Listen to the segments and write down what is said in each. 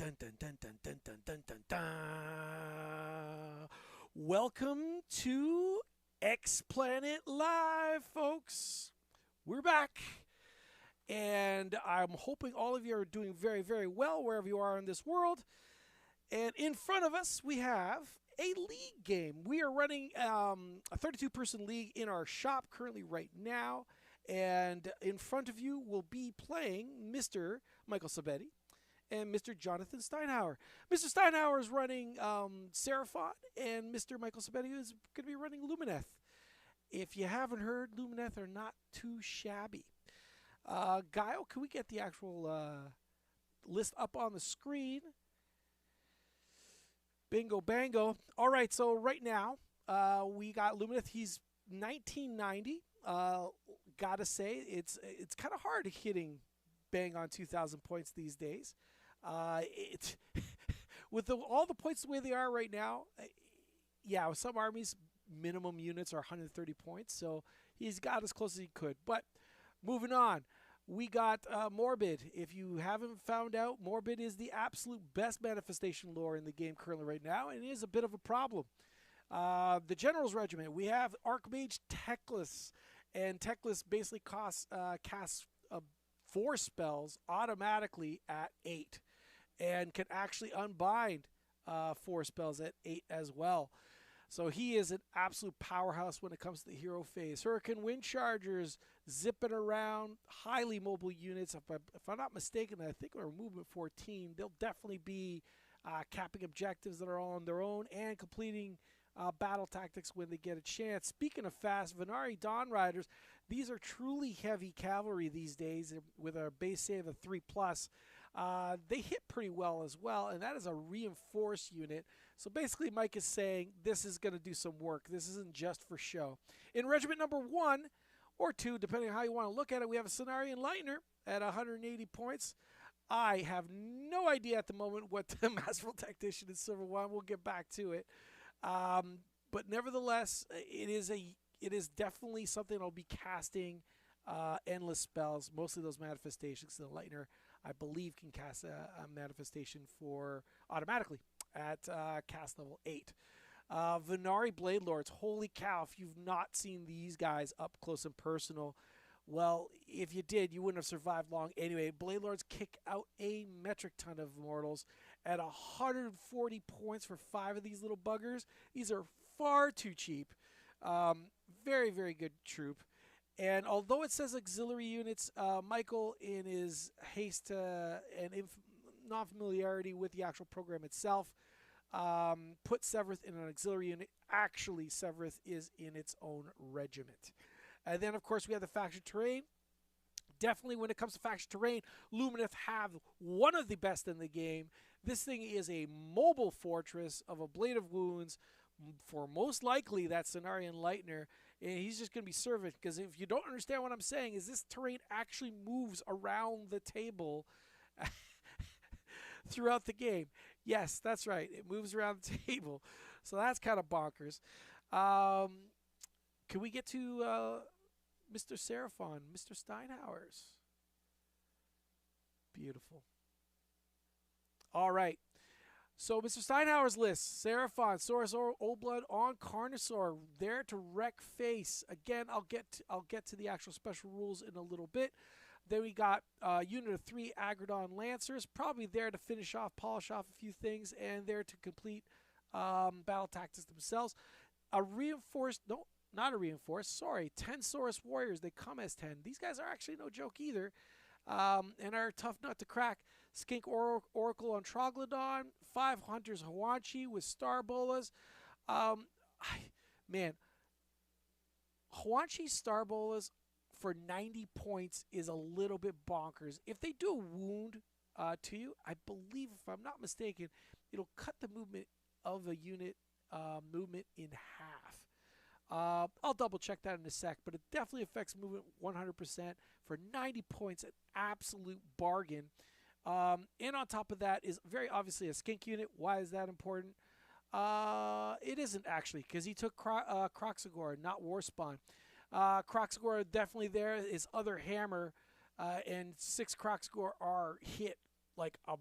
Dun, dun, dun, dun, dun, dun, dun, dun, dun. Welcome to X Planet Live, folks. We're back, and I'm hoping all of you are doing very, very well wherever you are in this world. And in front of us, we have a league game. We are running a 32-person league in our shop currently right now. And in front of you will be playing Mr. Michael Sabetti and Mr. Jonathan Steinhauer. Mr. Steinhauer is running Seraphon, and Mr. Michael Sabetti is going to be running Lumineth. If you haven't heard, Lumineth are not too shabby. Guile, can we get the actual list up on the screen? Bingo, bango. All right, so right now we got Lumineth. He's 1990. Gotta say, it's kind of hard hitting bang on 2,000 points these days. With all the points the way they are right now, yeah, with some armies, minimum units are 130 points, so he's got as close as he could. But moving on, we got Morbid. If you haven't found out, Morbid is the absolute best manifestation lore in the game currently right now, and it is a bit of a problem. The General's Regiment, we have Archmage Teclis, and Teclis basically casts 4 spells automatically at 8 and can actually unbind 4 spells at 8 as well. So he is an absolute powerhouse when it comes to the hero phase. Hurricane Wind Chargers zipping around, highly mobile units. If I'm not mistaken, I think we're movement 14. They'll definitely be capping objectives that are on their own and completing battle tactics when they get a chance. Speaking of fast, Venari Dawn Riders, these are truly heavy cavalry these days with a base save of 3+. They hit pretty well as well, and that is a reinforced unit. So basically, Mike is saying this is going to do some work. This isn't just for show. In regiment number 1 or 2, depending on how you want to look at it, we have a Cenarian Lightner at 180 points. I have no idea at the moment what the Masterful Tactician is Silver 1. We'll get back to it. But nevertheless, it is definitely something I'll be casting endless spells, mostly those manifestations. The Lightner, I believe, can cast a manifestation for automatically at cast level 8. Venari Blade Lords, holy cow, if you've not seen these guys up close and personal, well, if you did, you wouldn't have survived long anyway. Blade Lords kick out a metric ton of mortals at 140 points for 5 of these little buggers. These are far too cheap. Very, very good troop. And although it says auxiliary units, Michael, in his haste and non-familiarity with the actual program itself, put Severith in an auxiliary unit. Actually, Severith is in its own regiment. And then, of course, we have the faction terrain. Definitely, when it comes to faction terrain, Lumineth have one of the best in the game. This thing is a mobile fortress of a Blade of Wounds for most likely that Cenarian Lightner. And he's just going to be serving, because if you don't understand what I'm saying, is this terrain actually moves around the table throughout the game. Yes, that's right. It moves around the table. So that's kind of bonkers. Can we get to Mr. Seraphon, Mr. Steinhauer's? Beautiful. All right. So Mr. Steinhauer's list: Seraphon, Saurus Old Blood on Carnosaur, there to wreck face. Again, I'll get to the actual special rules in a little bit. Then we got unit of 3 Agrodon Lancers, probably there to finish off, polish off a few things, and there to complete battle tactics themselves. A reinforced, no, not a reinforced, sorry, 10 Saurus Warriors. They come as 10. These guys are actually no joke either, and are a tough nut to crack. Skink Oracle on Troglodon, 5 Hunters Hawanchi with Star Bolas. Man, Hawanchi Star Bolas for 90 points is a little bit bonkers. If they do a wound to you, I believe, if I'm not mistaken, it'll cut the movement of a unit movement in half. I'll double check that in a sec, but it definitely affects movement 100% for 90 points, an absolute bargain. And on top of that is very obviously a skink unit. Why is that important? It isn't actually, because he took Croxagore, not Warspawn. Croxagore definitely there. His other hammer and 6 Croxagore are hit like a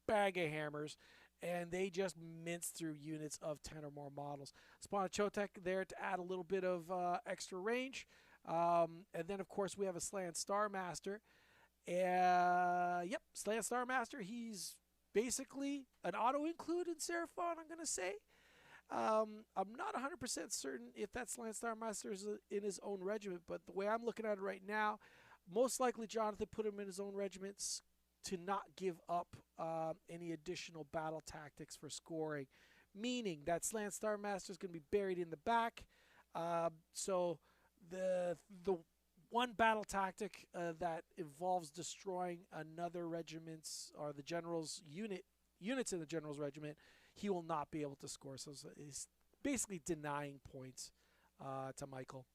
bag of hammers, and they just mince through units of 10 or more models. Spawn a Chotek there to add a little bit of extra range. And then, of course, we have a Slant Star Master. Yep, Slant Star Master. He's basically an auto-include in Seraphon, I'm going to say. I'm not 100% certain if that Slant Star Master is in his own regiment, but the way I'm looking at it right now, most likely Jonathan put him in his own regiments to not give up any additional battle tactics for scoring, meaning that Slant Star Master is going to be buried in the back. So the one battle tactic that involves destroying another regiment's or the general's units in the general's regiment, he will not be able to score. So he's basically denying points to Michael.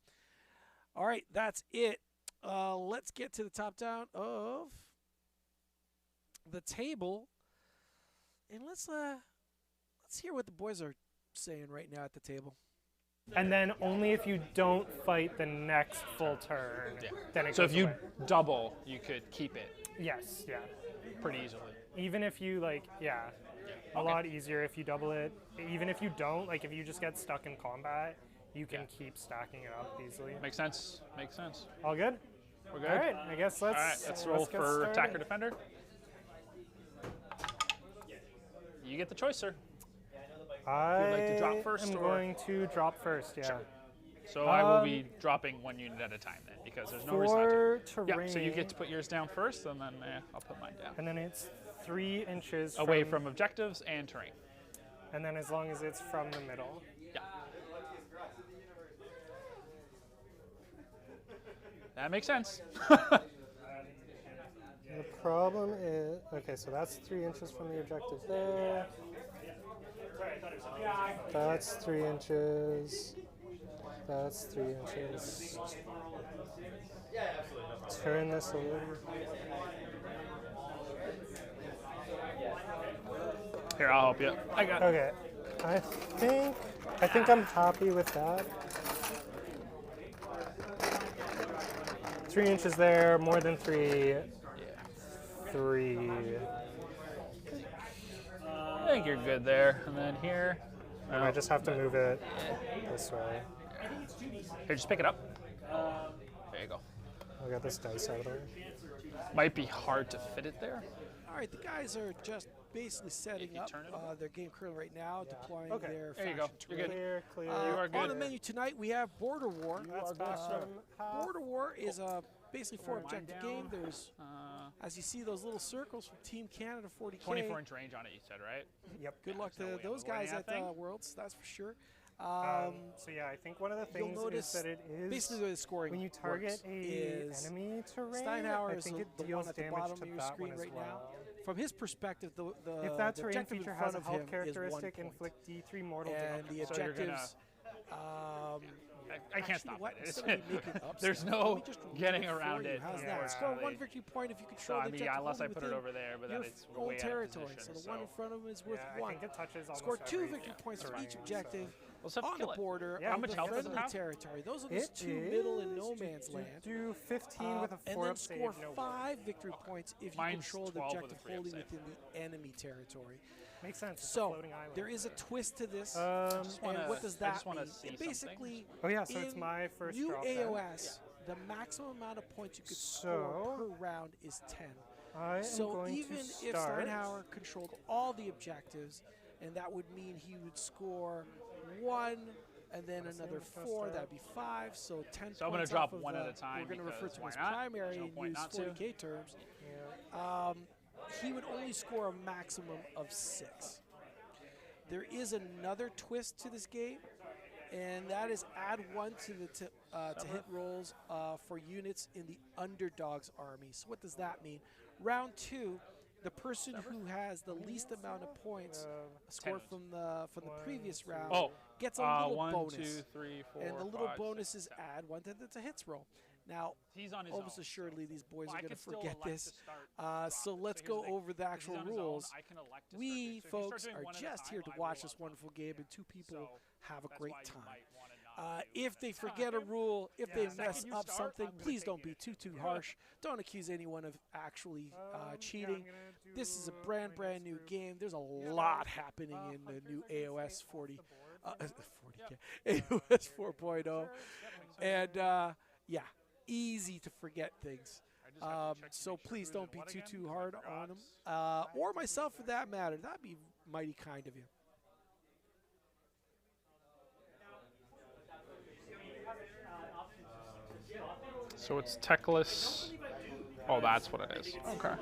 All right, that's it. Let's get to the top down of the table, and let's hear what the boys are saying right now at the table. And then only if you don't fight the next full turn, then it So goes if you away. double, you could keep it Yes, yeah. pretty easily. Even if you, like, yeah. A lot easier if you double it. Even if you don't, like, if you just get stuck in combat, you can keep stacking it up easily. Makes sense. Makes sense. All good? We're good? All right, I guess let's... All right, let's roll get for started. attacker defender. You get the choice, sir. I like to drop first, am or- going to drop first, yeah. Sure. So I will be dropping one unit at a time then, because there's no reason not to. For terrain, Yeah, so you get to put yours down first, and then I'll put mine down. and then it's 3 inches Away from objectives and terrain. And then as long as it's from the middle. Yeah. That makes sense. The problem is, okay, so that's 3 inches from the objective there. That's 3 inches. That's 3 inches. Turn this a little. Here, I'll help you. I got it. Okay, I think I'm happy with that. 3 inches there, more than 3. 3. I think you're good there. And then here. I just have to move it this way. Here, just pick it up. There you go. I'll get this dice out of the way. Might be hard to fit it there. All right, the guys are just basically setting up turn it their game currently right now, deploying Okay. their There you faction go. You're terrain. good. Clear. You are good. On the menu tonight, we have Border War. That's awesome. Border War is a basically 4-objective game. down. There's, as you see, those little circles from Team Canada 40K. 24-inch range on it, you said, right? Yep. Good luck no to way I'm those guys avoiding at that thing. Worlds, that's for sure. So yeah, I think one of the You'll things notice is that it is basically the way the scoring when you target works is enemy terrain. Steinhauer I is think it the one deals at the damage bottom to of your that screen one as right well. now. From his perspective, the If that terrain objective in feature front has a of health him is 1 characteristic, point. inflict D3 mortal And the damage. So you're gonna- objectives. I can't actually, stop what? it. Instead of me making up There's stuff, no let me just read getting it for around you. it, How's that? unfortunately. Score 1 victory point if you So control I the mean, objective unless I holding put it within over there, but your then it's own way out of territory. position. So the one in front of him is worth Yeah, I 1. think it touches almost Score 2 every victory points for terrain, each objective Let's have to on the kill it. border Yeah, of how much the health does it friendly have? territory. Those are those It 2 middle and is no man's land. Do 15 with a 4 And then up save, score no 5 victory points if you Mine's control the 12 with a objective 3 up holding save. within the enemy territory. Makes sense. It's a So floating island. there is a twist to this. just And wanna- what does I that just wanna mean? see It something. basically, Oh yeah, so it's in my first new drop then. AoS, the maximum amount of points you could score per round is 10. I am So going even to if start. Steinhauer controlled all the objectives, and that would mean he would score 1 and then another 4, that'd be 5, so 10 So I'm gonna points drop off of one at the- a time We're going to refer because to why as not? primary There's no and point use not to. 40K terms. Yeah. He would only score a maximum of 6. There is another twist to this game, and that is add 1 to the to hit rolls for units in the underdog's army. So what does that mean? Round 2, the person who has the least amount of points scored from the previous round Oh, gets a little 1, bonus. 2, 3, 4, And the little 5, bonus 6, is 7. add 1 to hits roll. Now, He's on his almost own. assuredly, these boys Well, are I going to could still forget elect to this. start So dropping. let's So here's go the thing. over the If he's actual on his own, rules. I can elect to start We, doing- so if you start folks, doing are one at a just time, here to I watch will this start. wonderful game, and 2 people So have a that's great why you time. might wanna If they forget a rule, if they mess Second you up start, something, I'm gonna please take don't you. be too harsh. Don't accuse anyone of actually cheating. This is a brand new game. There's a lot happening in the new AoS 40K, AoS 4.0, and yeah, easy to forget things. So please don't be too hard on them, or myself for that matter. That'd be mighty kind of you. So it's techless. Oh, that's what it is. Okay.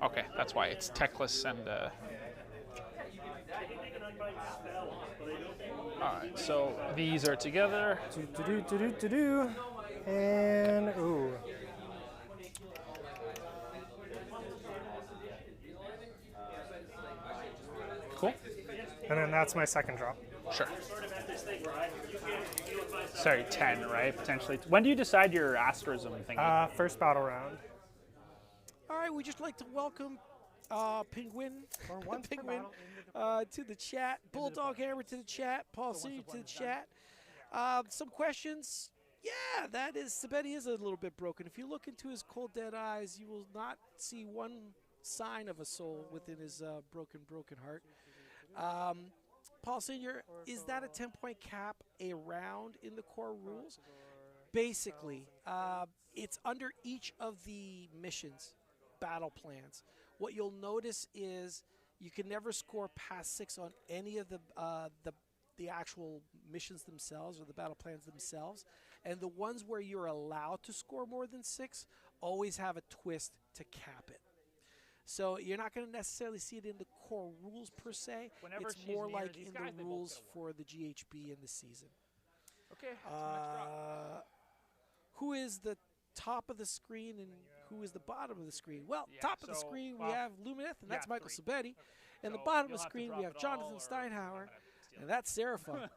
Okay, that's why it's techless and. All right, so these are together. And ooh. Cool. And then that's my second drop. Sure. Sorry, 10, right? Potentially. When do you decide your asterism thing? First battle round. All right, we just like to welcome Penguin, Penguin to the chat, Bulldog Hammer to the chat, Paul Senior to the chat. Some questions. Yeah, that is, Sabeti is a little bit broken. If you look into his cold dead eyes, you will not see one sign of a soul within his broken heart. Paul Senior, is that a 10-point cap a round in the core rules? Basically, it's under each of the missions, battle plans. What you'll notice is you can never score past 6 on any of the actual missions themselves or the battle plans themselves, and the ones where you're allowed to score more than 6 always have a twist to cap it. So you're not going to necessarily see it in the core rules per se. Whenever it's she's more near like these in guys, the they both rules get a for the GHB in the season. Okay, that's my next drop. Who is the top of the screen and who is the bottom of the screen? Well, Yeah, top of the so, screen we well, have Lumineth, and that's yeah, Michael 3. Sabetti. And the So bottom of you'll the have to screen drop we have it all, Jonathan or Steinhauer, I'm gonna have to steal and it. that's Seraphon.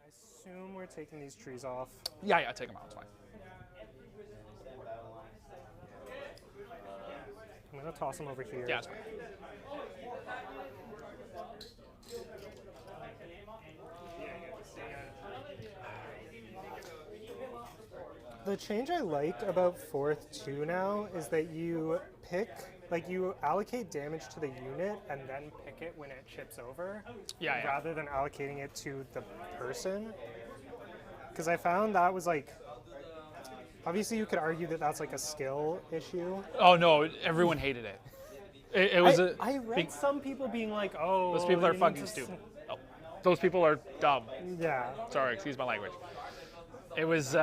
I assume we're taking these trees off. Yeah, take them out. It's fine. I'm gonna toss them over here. Yeah, it's fine. The change I like about 4th 2 now is that you pick, like you allocate damage to the unit and then pick it when it chips over, Yeah. rather than allocating it to the person. Because I found that was like, obviously you could argue that that's like a skill issue. Oh no, everyone hated it. It was I read some people being like, oh, those people are you need fucking to stupid. Oh, those people are dumb. Yeah. Sorry, excuse my language. It was.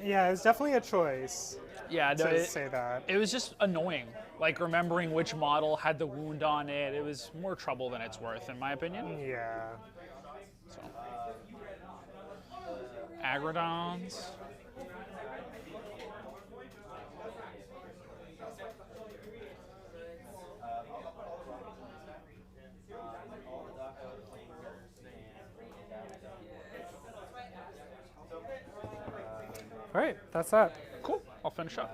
Yeah, it was definitely a choice Yeah, no, to say that. it was just annoying. Like remembering which model had the wound on it. It was more trouble than it's worth, in my opinion. Yeah. So. Agrodons. All right, that's that. Cool. I'll finish up.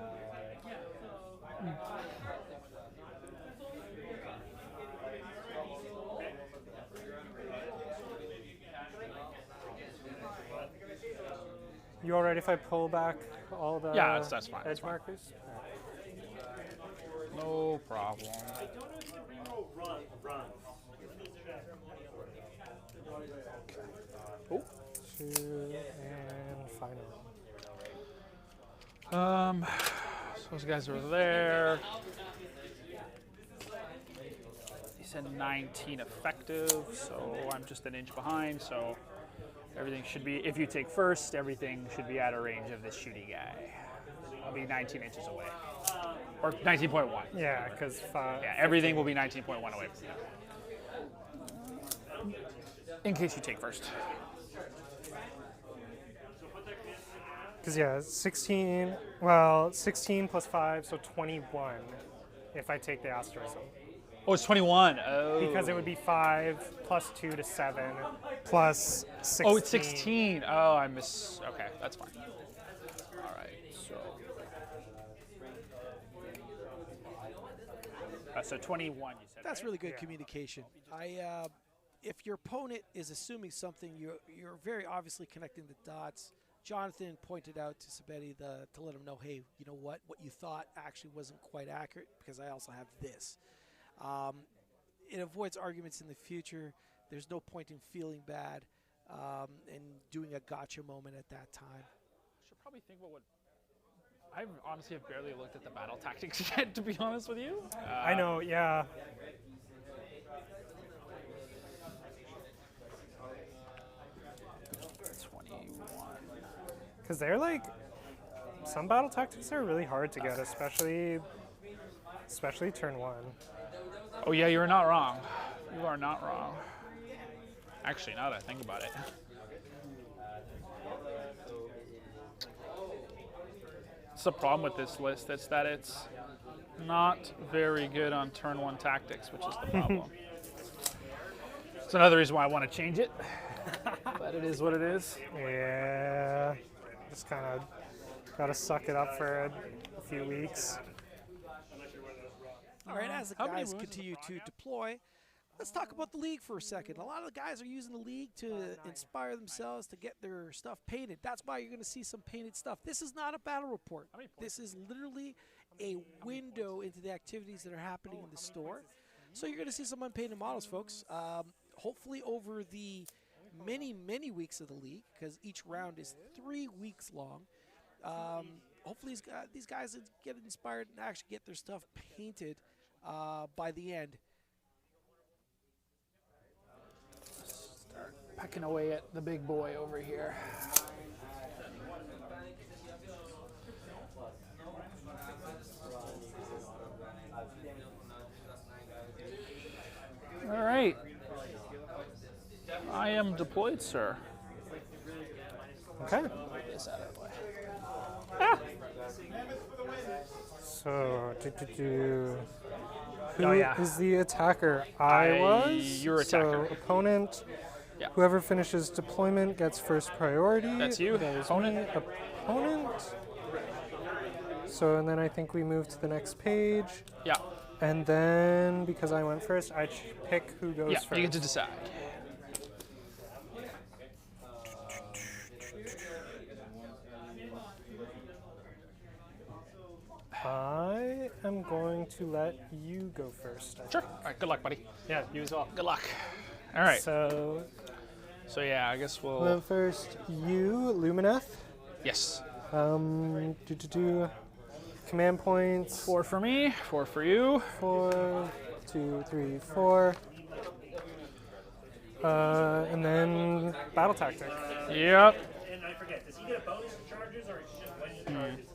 You all right if I pull back all the Yeah, that's fine. edge That's fine. markers? No problem. Oh. 2 and final. So those guys are there. He said 19 effective, so I'm just an inch behind. So everything should be. If you take first, everything should be out of range of this shooty guy. I'll be 19 inches away, or 19.1. Yeah, because Yeah, everything will be 19.1 away from you. In case you take first. Because yeah, 16. Well, 16 plus 5, so 21. If I take the asterism, Oh, it's 21. Oh. because it would be 5 plus 2 to 7 plus 16. Oh, it's 16. Oh, I miss. Okay, that's fine. All right, so so 21 you said, That's right? really good communication. If your opponent is assuming something, you're very obviously connecting the dots. Jonathan pointed out to Sabetti to let him know, hey, you know what you thought actually wasn't quite accurate because I also have this. It avoids arguments in the future. There's no point in feeling bad and doing a gotcha moment at that time. I should probably think about what. I honestly have barely looked at the battle tactics yet, to be honest with you. I know, yeah. Because they're like, some battle tactics are really hard to get, especially turn 1. Oh yeah, you're not wrong. You are not wrong. Actually, now that I think about it. It's the problem with this list. It's that it's not very good on turn 1 tactics, which is the problem. It's another reason why I want to change it. But it is what it is. Yeah. Just kind of got to suck it up for a few weeks. All right, as the guys continue to deploy, let's talk about the league for a second. A lot of the guys are using the league to inspire themselves to get their stuff painted. That's why you're going to see some painted stuff. This is not a battle report. This is literally a window into the activities that are happening in the store. So you're going to see some unpainted models, folks. Hopefully over the many weeks of the league, because each round is 3 weeks long. Hopefully these guys get inspired and actually get their stuff painted by the end. Start pecking away at the big boy over here. All right. I am deployed, sir. Okay. This out of the way. So, who Oh, yeah. is the attacker? I was. You're attacker. So, opponent. Yeah. Whoever finishes deployment gets first priority. That's you. That is Opponent. me. Opponent. So, and then I think we move to the next page. Yeah. And then, because I went first, I pick who goes Yeah, first. you get to decide. I am going to let you go first. Sure. All right, good luck, buddy. Yeah, you as well. Good luck. All right. So, Yeah, I guess we'll. then first, you, Lumineth. Yes. Command points. 4 for me, 4 for you. 4, 2, 3, 4. And then battle tactic. Yep. And I forget, does he get a bonus to charges or is it just when he charges?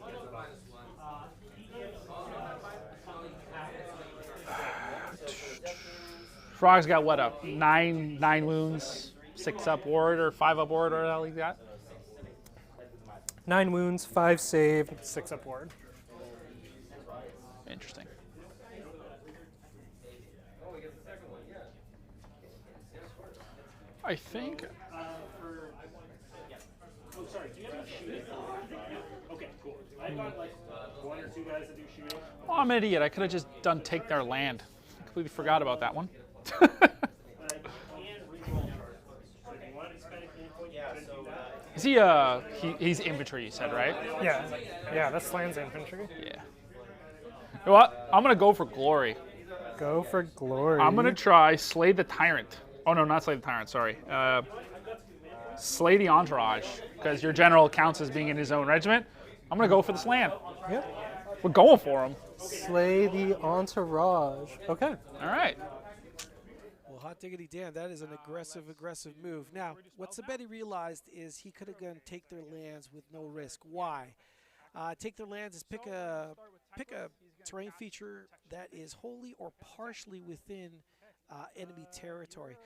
Frog's got what up? 9 wounds, 6 up ward or 5 up ward or like that. 9 wounds, 5 save, 6 up ward. Interesting. I think. Oh, sorry, do you have any shooting? Okay, cool. I've got like 1 or 2 guys that do shooting. Oh, I'm an idiot. I could have just done take their land. I completely forgot about that one. But I can reroll charges. So if you want to spend a key point, you could do that. Is he he's infantry, you said, right? Yeah, that's Land's infantry. Yeah. You know what? I'm gonna go for glory. Go for glory. I'm gonna try slay the tyrant. Oh no, not slay the tyrant. Sorry. Slay the entourage, because your general counts as being in his own regiment. I'm gonna go for this land. Yep. We're going for him. Slay the entourage. Okay. All right. Well, hot diggity damn, that is an aggressive move. Now, what Sabetti realized is he could have gone take their lands with no risk. Why? Take their lands is pick a terrain feature that is wholly or partially within enemy territory.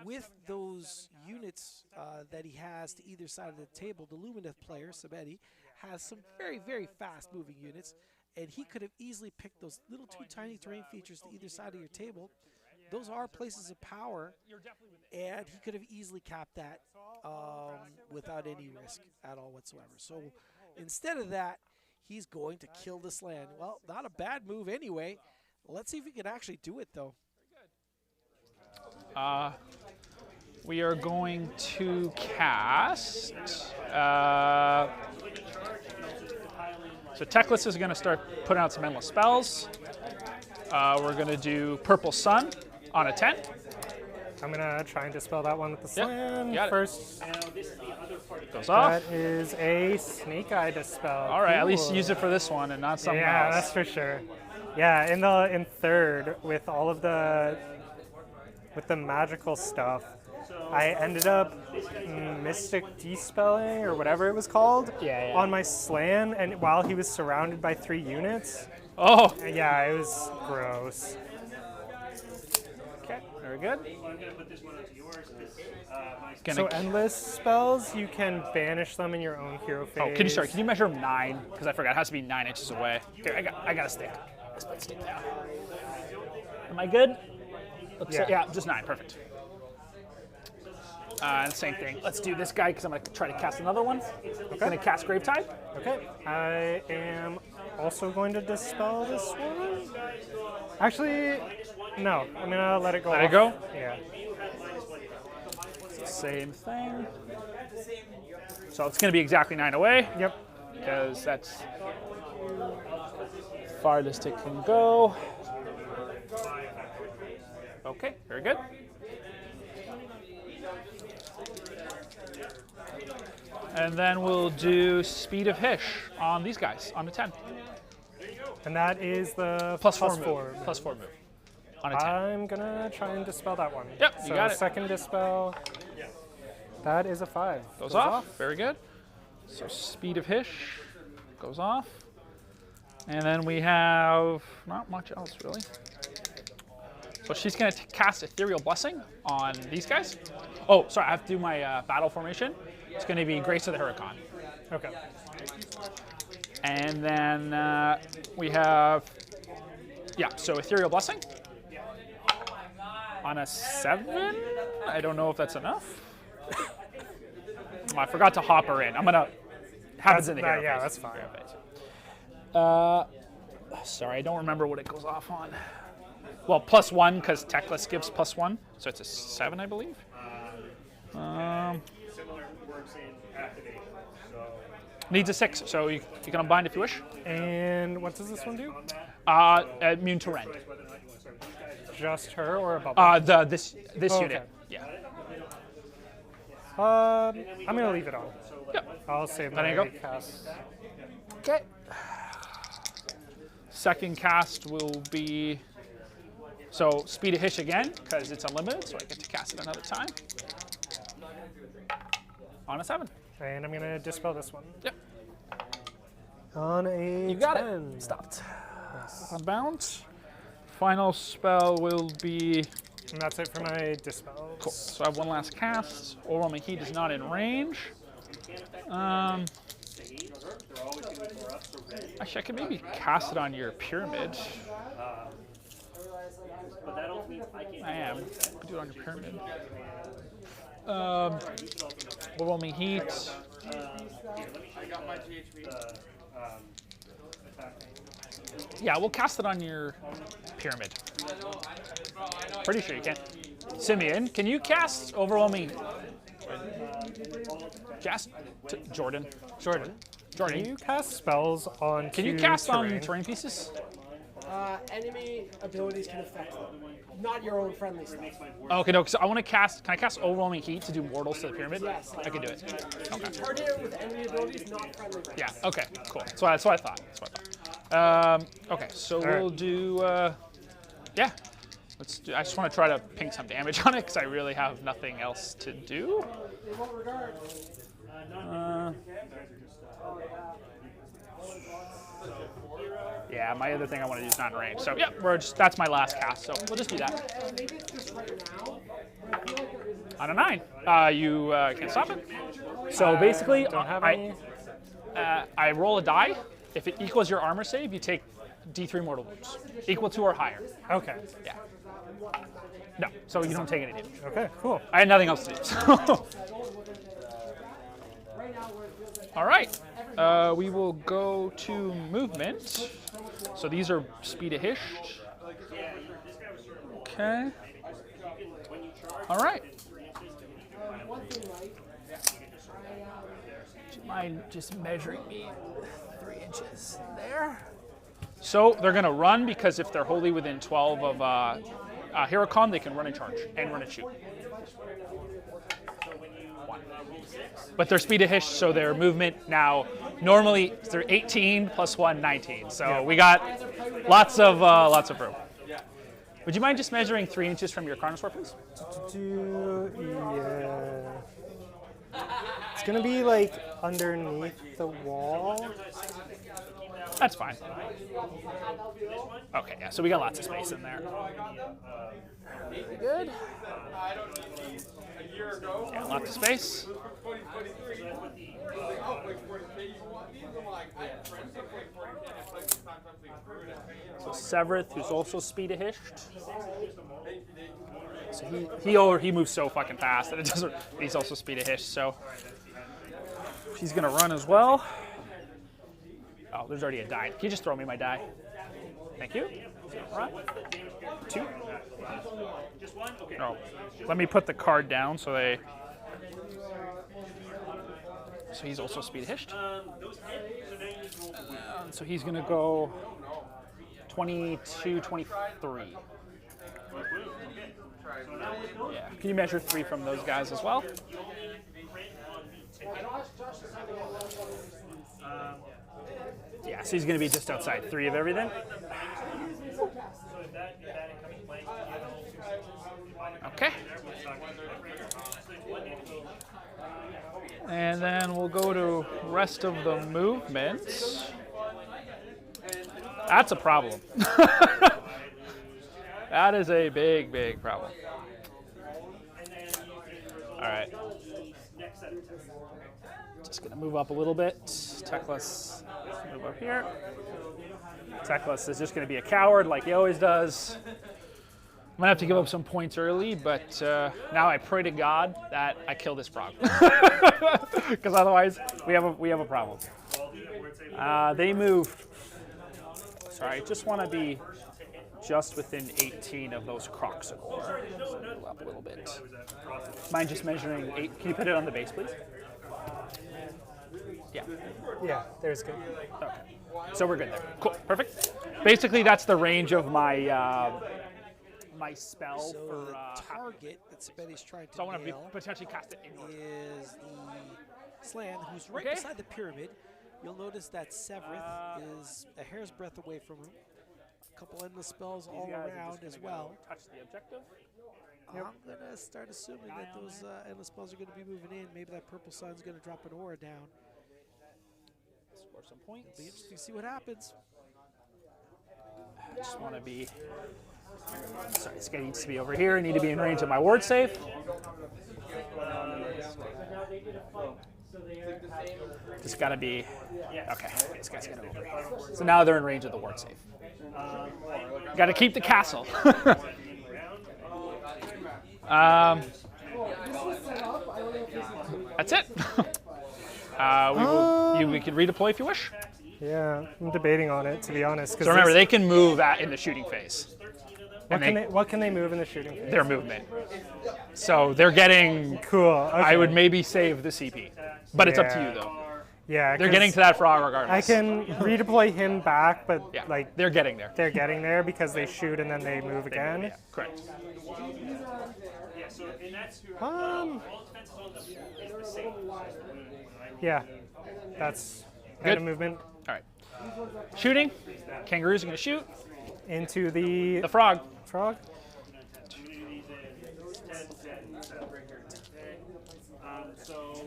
With those units that he has to either side of the table, the Lumineth player, Sabetti, has some very fast moving units, and he could have easily picked those little 2 tiny terrain features to either side of your table. Those are places of power, and he could have easily capped that without any risk at all whatsoever. So instead of that, he's going to kill this land. Well, not a bad move anyway. Let's see if we can actually do it, though. We are going to cast. So Teclis is going to start putting out some endless spells. We're going to do Purple Sun on a 10. I'm gonna try and dispel that one with the Yep, slam. got it. First, Goes off. that is a Snake Eye dispel. All right, at least Cool. use it for this one and not something Yeah, else. that's for sure. Yeah, in third with all of the magical stuff, I ended up Mystic Despelling or whatever it was called Yeah. on my Slan, and while he was surrounded by 3 units. Oh, Yeah, it was gross. okay, very good. I'm gonna put this one onto yours. My So endless spells, you can banish them in your own hero phase. Oh, can you measure 9? Because I forgot, it has to be 9 inches away. Here, I got a stick. Let's put the stick down. Am I good? Yeah, just 9, perfect. And same thing. Let's do this guy because I'm going to try to cast another one. I'm going to cast Gravetide. Okay, I am also going to dispel this one. Actually, no, I'm gonna let it go. Let it off. go? Yeah. Same thing. So it's going to be exactly 9 away. Yep. Because that's farthest it can go. Okay, very good. And then we'll do Speed of Hish on these guys on a 10. And that is the Plus plus 4 4. move. Plus 4 move on a 10. I'm gonna try and dispel that one. Yep, you so got it. second dispel. That is a 5. Goes off. Very good. So Speed of Hish goes off. And then we have not much else really. So she's going to cast Ethereal Blessing on these guys. Oh, sorry, I have to do my battle formation. It's going to be Grace of the Huracan. Okay. And then we have, so Ethereal Blessing on a 7. I don't know if that's enough. I forgot to hop her in. I'm going to have it in the hero Yeah, phase. that's fine. Sorry, I don't remember what it goes off on. Well, +1 because Teclis gives +1, so it's a 7, I believe. similar works in activation. So Needs a 6, so you can unbind if you wish. And what does this one do? Immune to rend. Just her or a bubble? This Oh, unit. okay. Yeah. I'm gonna leave it on. Yep. I'll save There my you go. cast. Okay. Second cast will be Speed of Hish again because it's unlimited, so I get to cast it another time. On a 7. And I'm gonna dispel this one. Yep. On a You got 10. it. Stopped. Unbound. Final spell will be. And that's it for my dispels. Cool. So I have one last cast. Overwhelming Heat is not in range. Actually, I could maybe cast it on your pyramid. I am. I do it on your pyramid. Overwhelming Heat. Yeah, we'll cast it on your pyramid. Pretty sure you can. Simeon, can you cast Overwhelming? Cast Jordan. Jordan, Jordan, can you cast spells on can you two cast terrain? on terrain pieces? Enemy abilities can affect them, not your own friendly stuff. Okay, no, because I want to cast. Can I cast Overwhelming Heat to do mortals to the pyramid? Yes. I can do it. Okay. Target it with enemy abilities, not friendly. Yeah. Okay. Cool. That's what I thought. Okay. So we'll do. Yeah. Let's do. I just want to try to ping some damage on it because I really have nothing else to do. In what regard? Yeah, my other thing I want to do is not in range. So yeah, that's my last cast. So we'll just do that. Maybe it's just right now, but I feel like there is On a 9, you can't stop it. So basically, Don't have any. I roll a die. If it equals your armor save, you take D3 mortal wounds, equal to or higher. Okay. Yeah. No, so you don't take any damage. Okay. Cool. I had nothing else to do. So. All right. We will go to movement. So these are Speed of Hish. Okay. All right. Do you mind just measuring me 3 inches there? So they're going to run because if they're wholly within 12 of Heracon, they can run and charge and run and shoot. 1. But they're speed of Hish, so their movement now, normally they're 18 plus 1, 19. So we got lots of room. Would you mind just measuring 3 inches from your Carnosaur, please? Yeah. It's gonna be like underneath the wall. That's fine. Okay, yeah, so we got lots of space in there. Good. Yeah, lots of space. So Severith, who's also speed of Hished. So he moves so fucking fast that it doesn't. He's also speed of Hished, so he's gonna run as well. Oh, there's already a die. Can you just throw me my die? Thank you. Right. 2. No. Let me put the card down so they. So he's also speed hished. So he's gonna go 22, 23. Yeah. Can you measure 3 from those guys as well? Yeah, so he's going to be just outside 3 of everything. Okay. And then we'll go to rest of the movements. That's a problem. That is a big, big problem. All right. Just going to move up a little bit. Teclis, move up here. Teclis is just going to be a coward like he always does. I'm going to have to give up some points early, but now I pray to God that I kill this frog. Because otherwise, we have a problem. They move. Sorry, I just want to be just within 18 of those Croxagore. So move up a little bit. Mind just measuring 8? Can you put it on the base, please? Yeah. Yeah, there's good. Okay. So we're good there. Cool. Perfect. Basically, that's the range of my my spell So for. the target that Sabetti's trying to So I want to nail potentially cast it inward. is the Slan, who's right Okay. beside the pyramid. You'll notice that Severith is a hair's breadth away from him. A couple endless spells all These guys are around just as gonna go well. touch the objective. I'm gonna start assuming that those endless spells are gonna be moving in. Maybe that purple sun's gonna drop an aura down. Score some points. Be interesting to see what happens. I just want to be. Sorry, this guy needs to be over here. I need to be in range of my ward save. Just gotta be. Okay, this guy's gonna go over here. So now they're in range of the ward save. Gotta keep the castle. That's it. We can redeploy if you wish. Yeah, I'm debating on it, to be honest. So remember, they can move in the shooting phase. What can they move in the shooting phase? Their movement. So they're getting. Cool. Okay. I would maybe save the CP, but it's up to you though. Yeah, They're getting to that frog regardless. I can redeploy him back, but Yeah, like they're getting there. they're getting there because they shoot and then they move again. Yeah, correct. Yeah, that's Good. kind of movement All right. Shooting. Kangaroos are going to shoot. into the The frog. frog. So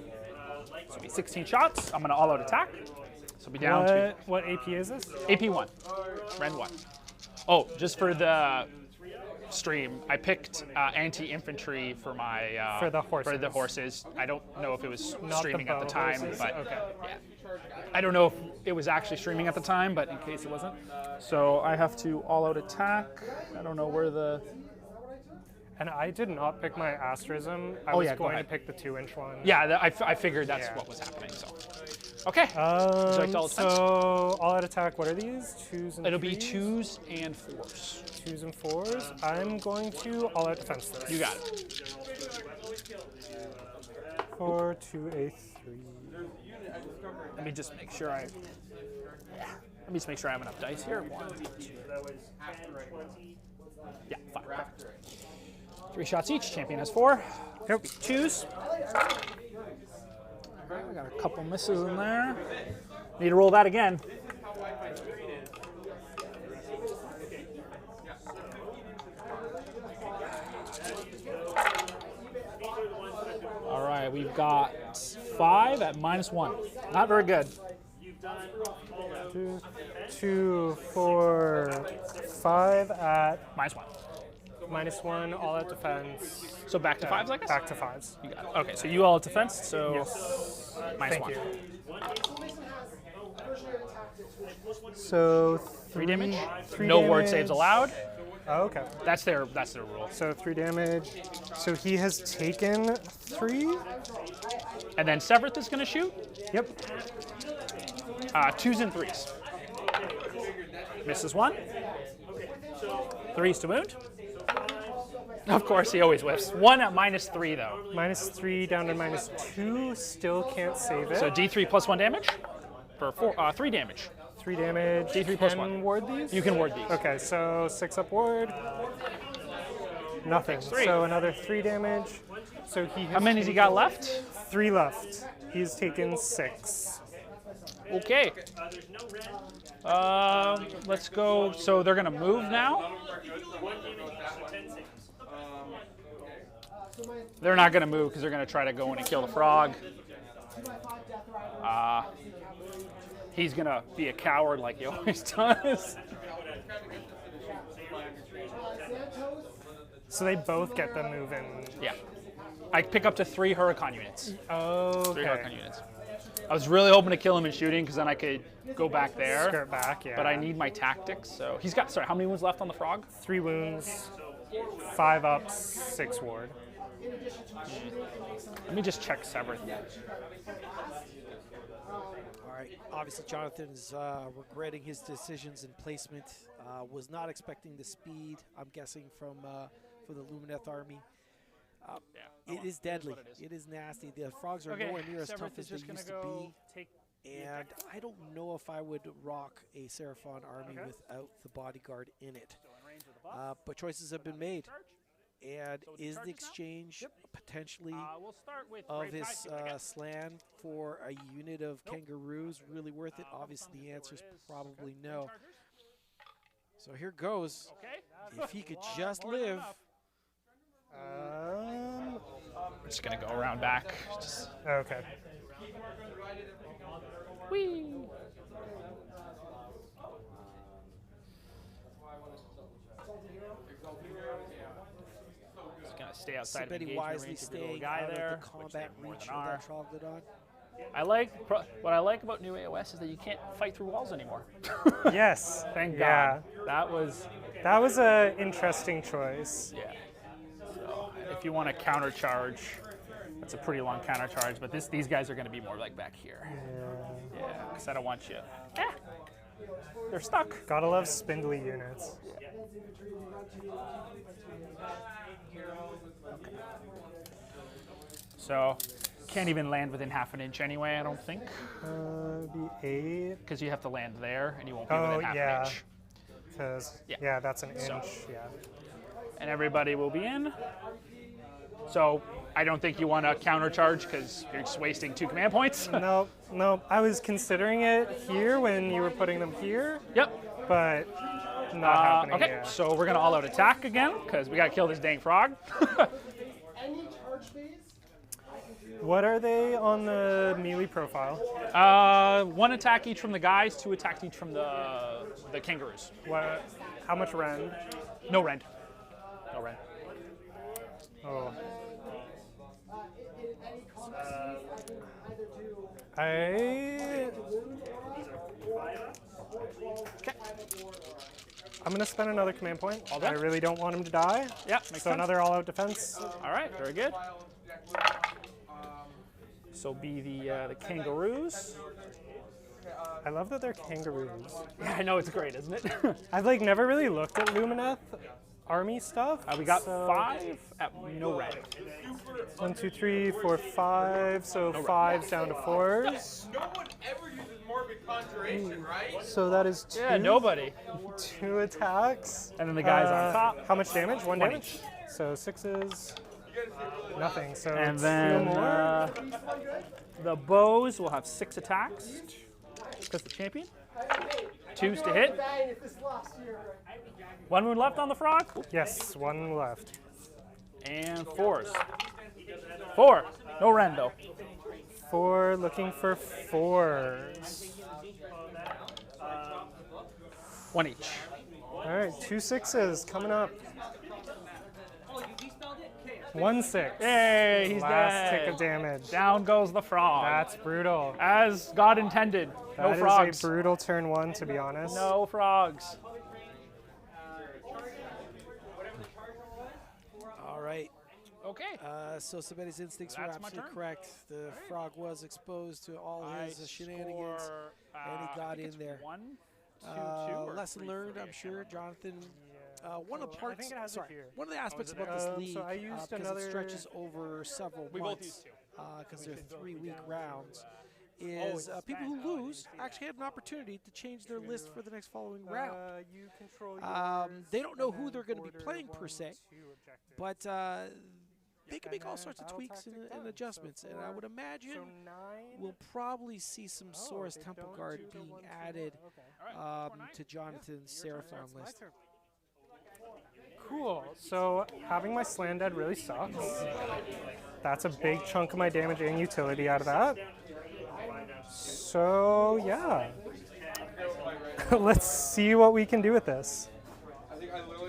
it'll be 16 shots. I'm going to all-out attack. So it'll be down to What AP is this? AP 1. Ren 1. Oh, just for the stream, I picked anti-infantry for my For the horses. For the horses. I don't know if it was Not the streaming at the bow time, horses? but Okay. yeah. I don't know if it was actually streaming at the time, but in case it wasn't. So I have to all-out attack. I don't know where the. And I did not pick my asterism. I Oh, was yeah, go going to ahead. pick the 2-inch one. Yeah, I figured that's Yeah. what was happening. So Okay. Would you like to all defense? So all out attack. What are these? 2s and It'll be 3s? 2s and 4s. 2s and 4s. I'm going to all out defense this. You got it. 4, 2, a 3. Let me just make sure I. Yeah. Let me just make sure I have enough dice here. 1, 2. Yeah, 5. Perfect. 3 shots each. Champion has 4. Yep. 2s. Alright, we got a couple misses in there. Need to roll that again. Alright, we've got 5 at -1. Not very good. 2, 4, 5 at -1. -1. All out defense. So back to 5s, I guess? Back to 5s. You got it. Okay, so you all at defense, so Yes. -1. Thank you. So 3 damage. 3 No damage. ward saves allowed. Oh, okay. That's their rule. So 3 damage. So he has taken 3. And then Severith is going to shoot. Yep. 2s and 3s. Misses 1. 3s to wound. Of course, he always whiffs. 1 at -3 though. -3 down to -2. Still can't save it. So D3 plus 1 damage for 3 damage. 3 damage. D3 plus Can 1. ward these? You can ward these. Okay, so 6 up ward. Nothing. 3. So another 3 damage. So he has How many has he got left? 3 left. He's taken 6. Okay. Let's go. So they're going to move now. They're not going to move because they're going to try to go in and kill the frog. He's going to be a coward like he always does. So they both get the move in. Yeah. I pick up to 3 Huracan units. Oh, 3 Huracan units. I was really hoping to kill him in shooting because then I could go back there. Skirt back, yeah. But I need my tactics, so he's got. Sorry, how many wounds left on the frog? 3 wounds, 5 up, 6 ward. Let me just check Severith. All right. Obviously, Jonathan is regretting his decisions and placement. Was not expecting the speed, I'm guessing, from the Lumineth army. It is deadly. It is nasty. The frogs are nowhere near as tough as they used to be. And I don't know if I would rock a Seraphon army without the bodyguard in it. But choices have been made. And is the exchange potentially of his slan for a unit of kangaroos really worth it? Obviously, the answer is probably no. So here goes. If he could just live. I'm just going to go around back. Okay. Whee! Just gonna stay outside of Betty engagement wisely range of the little staying guy out of there. the combat reach of that troglodyte. What I like about new AoS is that you can't fight through walls anymore. Yes. Thank Yeah. God. That was an interesting choice. Yeah. So if you want to countercharge, that's a pretty long countercharge. But these guys are going to be more like back here. Yeah. Because I don't want you. They're stuck. Gotta love spindly units. So can't even land within half an inch anyway, I don't think. Be 8. Because you have to land there, and you won't be within half an inch. Because, Yeah. that's an inch, So. yeah. And everybody will be in. So I don't think you want to countercharge because you're just wasting 2 command points. No, I was considering it here when you were putting them here, Yep. but not happening Okay, yet. so we're going to all-out attack again because we got to kill this dang frog. Any charge phase? What are they on the melee profile? 1 attack each from the guys, 2 attacks each from the kangaroos. What? How much rend? No rend. No rend. Oh. Any combat phase, I can either do I'm gonna spend another command point. All I done? really don't want him to die. Yeah, makes So sense. another all-out defense. All right, very good. So be the kangaroos. I love that they're kangaroos. Yeah, I know it's great, isn't it? I've like never really looked at Lumineth army stuff. We got so 5 at no red. 1, 2, 3, 4, 5. So 5's down to 4s. No one ever uses morbid conjuration, right? So that is 2. Yeah, nobody. 2 attacks. And then the guys on top. How much damage? 1 One damage. So 6s. Nothing. So And 2 then more. the bows will have 6 attacks. Because the champion. 2s to hit. 1 wound left on the frog. Yes, 1 left. And 4s. 4. No ren though. 4, looking for 4s. 1 each. All right, 2 6s coming up. 1 6. Yay, he's Last dead. tick of damage. Down goes the frog. That's brutal. As God intended. No That frogs. is a brutal turn 1, to be honest. No frogs. All right. Okay. So Sabetti's instincts were That's my absolutely turn. correct. The frog was exposed to all his shenanigans, and he got in there. 1, 2, 2. Or Lesson 3, learned, 3 I'm sure, Jonathan. One of the I parts, think it has it sorry, here. one of the aspects is it about this there? league, So I used because another- it stretches over several We both months, used 2. because they're 3-week rounds, is people who lose actually have an opportunity to change their list for the next following round. You control They don't know who they're going to be playing per se, but they can make all sorts of tweaks and adjustments, and I would imagine we'll probably see some Source Temple Guard being added to Jonathan's Seraphon list. Cool. So having my Slan Dead really sucks. That's a big chunk of my damage and utility out of that. So yeah. Let's see what we can do with this.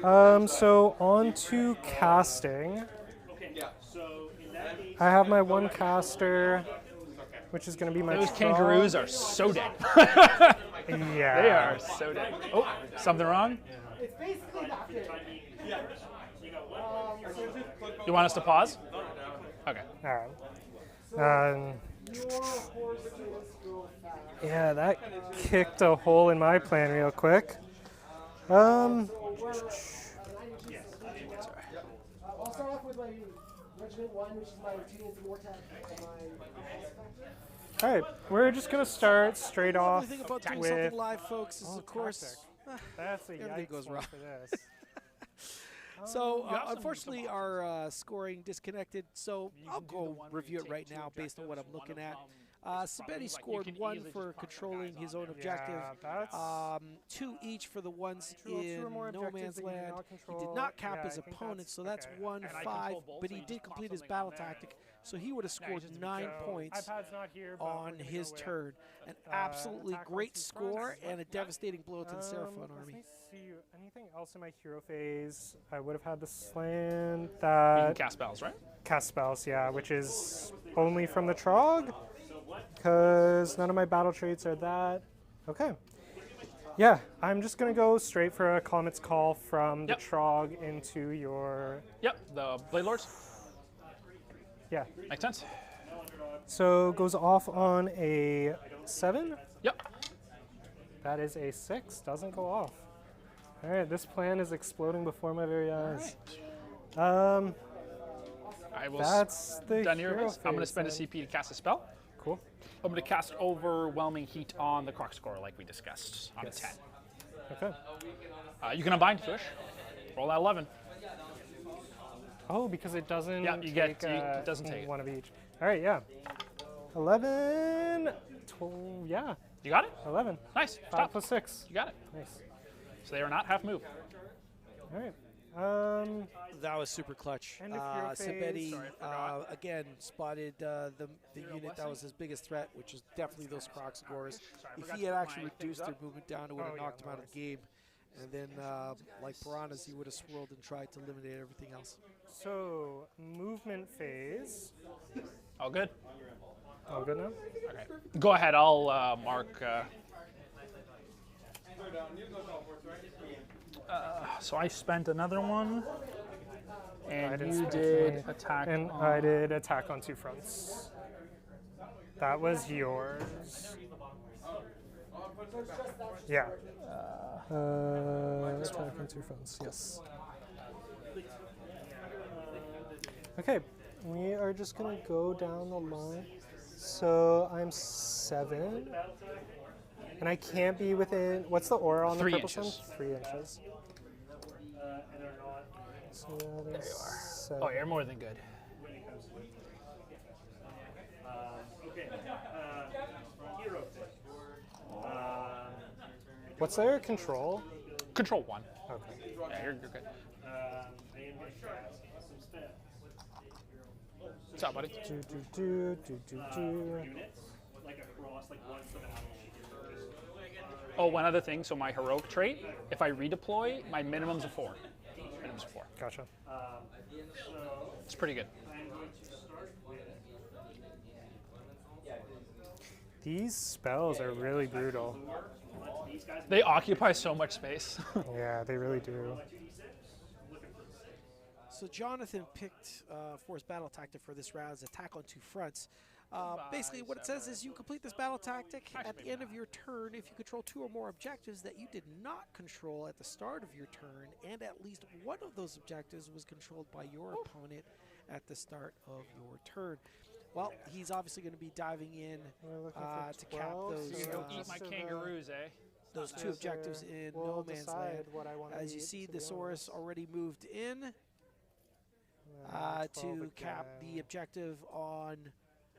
So on to casting. I have my 1 caster, which is going to be my Those Frog. kangaroos are so dead. Yeah. They are so dead. Oh, something wrong? It's basically not good. You want us to pause? Okay. All right. Yeah, that kicked a hole in my plan real quick. I'll start off with my Regiment 1, which is my 2 into Mortac. All right, we're just gonna start straight The off thing about doing with. something live, folks, is of course. That's a everything yikes goes one wrong. for this. So got some unfortunately, our scoring disconnected. So I'll go review it right now based on what I'm looking at. Sabetti scored 1 for controlling his own objective. Yeah, that's 2 each for the ones 2 in or more No objectives Man's that you do Land. not He did control. not cap Yeah, his I think opponent, that's- so that's okay. 1 And I 5. control both, But so he you did just pop complete his something battle from there. tactic, so he would have scored just 9 So, points iPad's not here, but on we're gonna his go with, turn. An absolutely attack on great 2 score fronts. and a devastating blow to the Seraphon Let army. me see. Anything else in my hero phase? I would have had the Slan You can that cast spells, right? cast spells, yeah, which is only from the Trog, because none of my battle traits are that. Okay. Yeah, I'm just gonna go straight for a Comet's Call from the Yep. Trog into your. Yep, the Blade Lords. Yeah. Makes sense. So goes off on a 7. Yep. That is a 6. Doesn't go off. All right, this plan is exploding before my very eyes. I will That's the done here. hero I'm going to phase spend a then. CP to cast a spell. Cool. I'm going to cast Overwhelming Heat on the Croc score, like we discussed, on Yes. a 10. Okay. You can unbind if you wish. Roll that 11. Oh, because it doesn't. Yeah, you get- take, it doesn't take it. one of each. All right, yeah. 11. 12. Yeah, You got it? 11. Nice. 5 Stop. plus 6. You got it. Nice. So they are not half move. All right. That was super clutch. End of hero phase. Sabetti, Sorry, I forgot. again, spotted the unit that was his biggest threat, which was definitely those Crocsagores. If he had actually reduced their movement down, it would have Oh, yeah, knocked him no out of the game. And then, like Piranhas, he would have swirled and tried to eliminate everything else. So movement phase. All good? All good now. Okay. Go ahead. I'll mark. So I spent another one, I and didn't you spend did any. attack. And on, I did attack on 2 fronts. That was yours. Yeah. Attack on 2 phones. Yes. Okay, we are just gonna go down the line. So I'm 7, and I can't be within. What's the aura on 3 the purple inches. sun? 3 inches. So that is 7. Oh, you're more than good. What's their control? Control 1. Okay. Yeah, you're good. What's up, buddy? Oh, one other thing. So my heroic trait, if I redeploy, my minimum's a 4. Minimum's a 4. Gotcha. It's pretty good. These spells are really brutal. They occupy so much space. Yeah, they really do. So Jonathan picked for his battle tactic for this round is attack on 2 fronts. Basically, what it says is you complete this battle tactic at the end of your turn if you control 2 or more objectives that you did not control at the start of your turn, and at least one of those objectives was controlled by your opponent at the start of your turn. Well, he's obviously going to be diving in to cap 12, those. You go eat my kangaroos, eh? Those 2 objectives in No Man's Land. As you see, the Saurus already moved in to cap the objective on,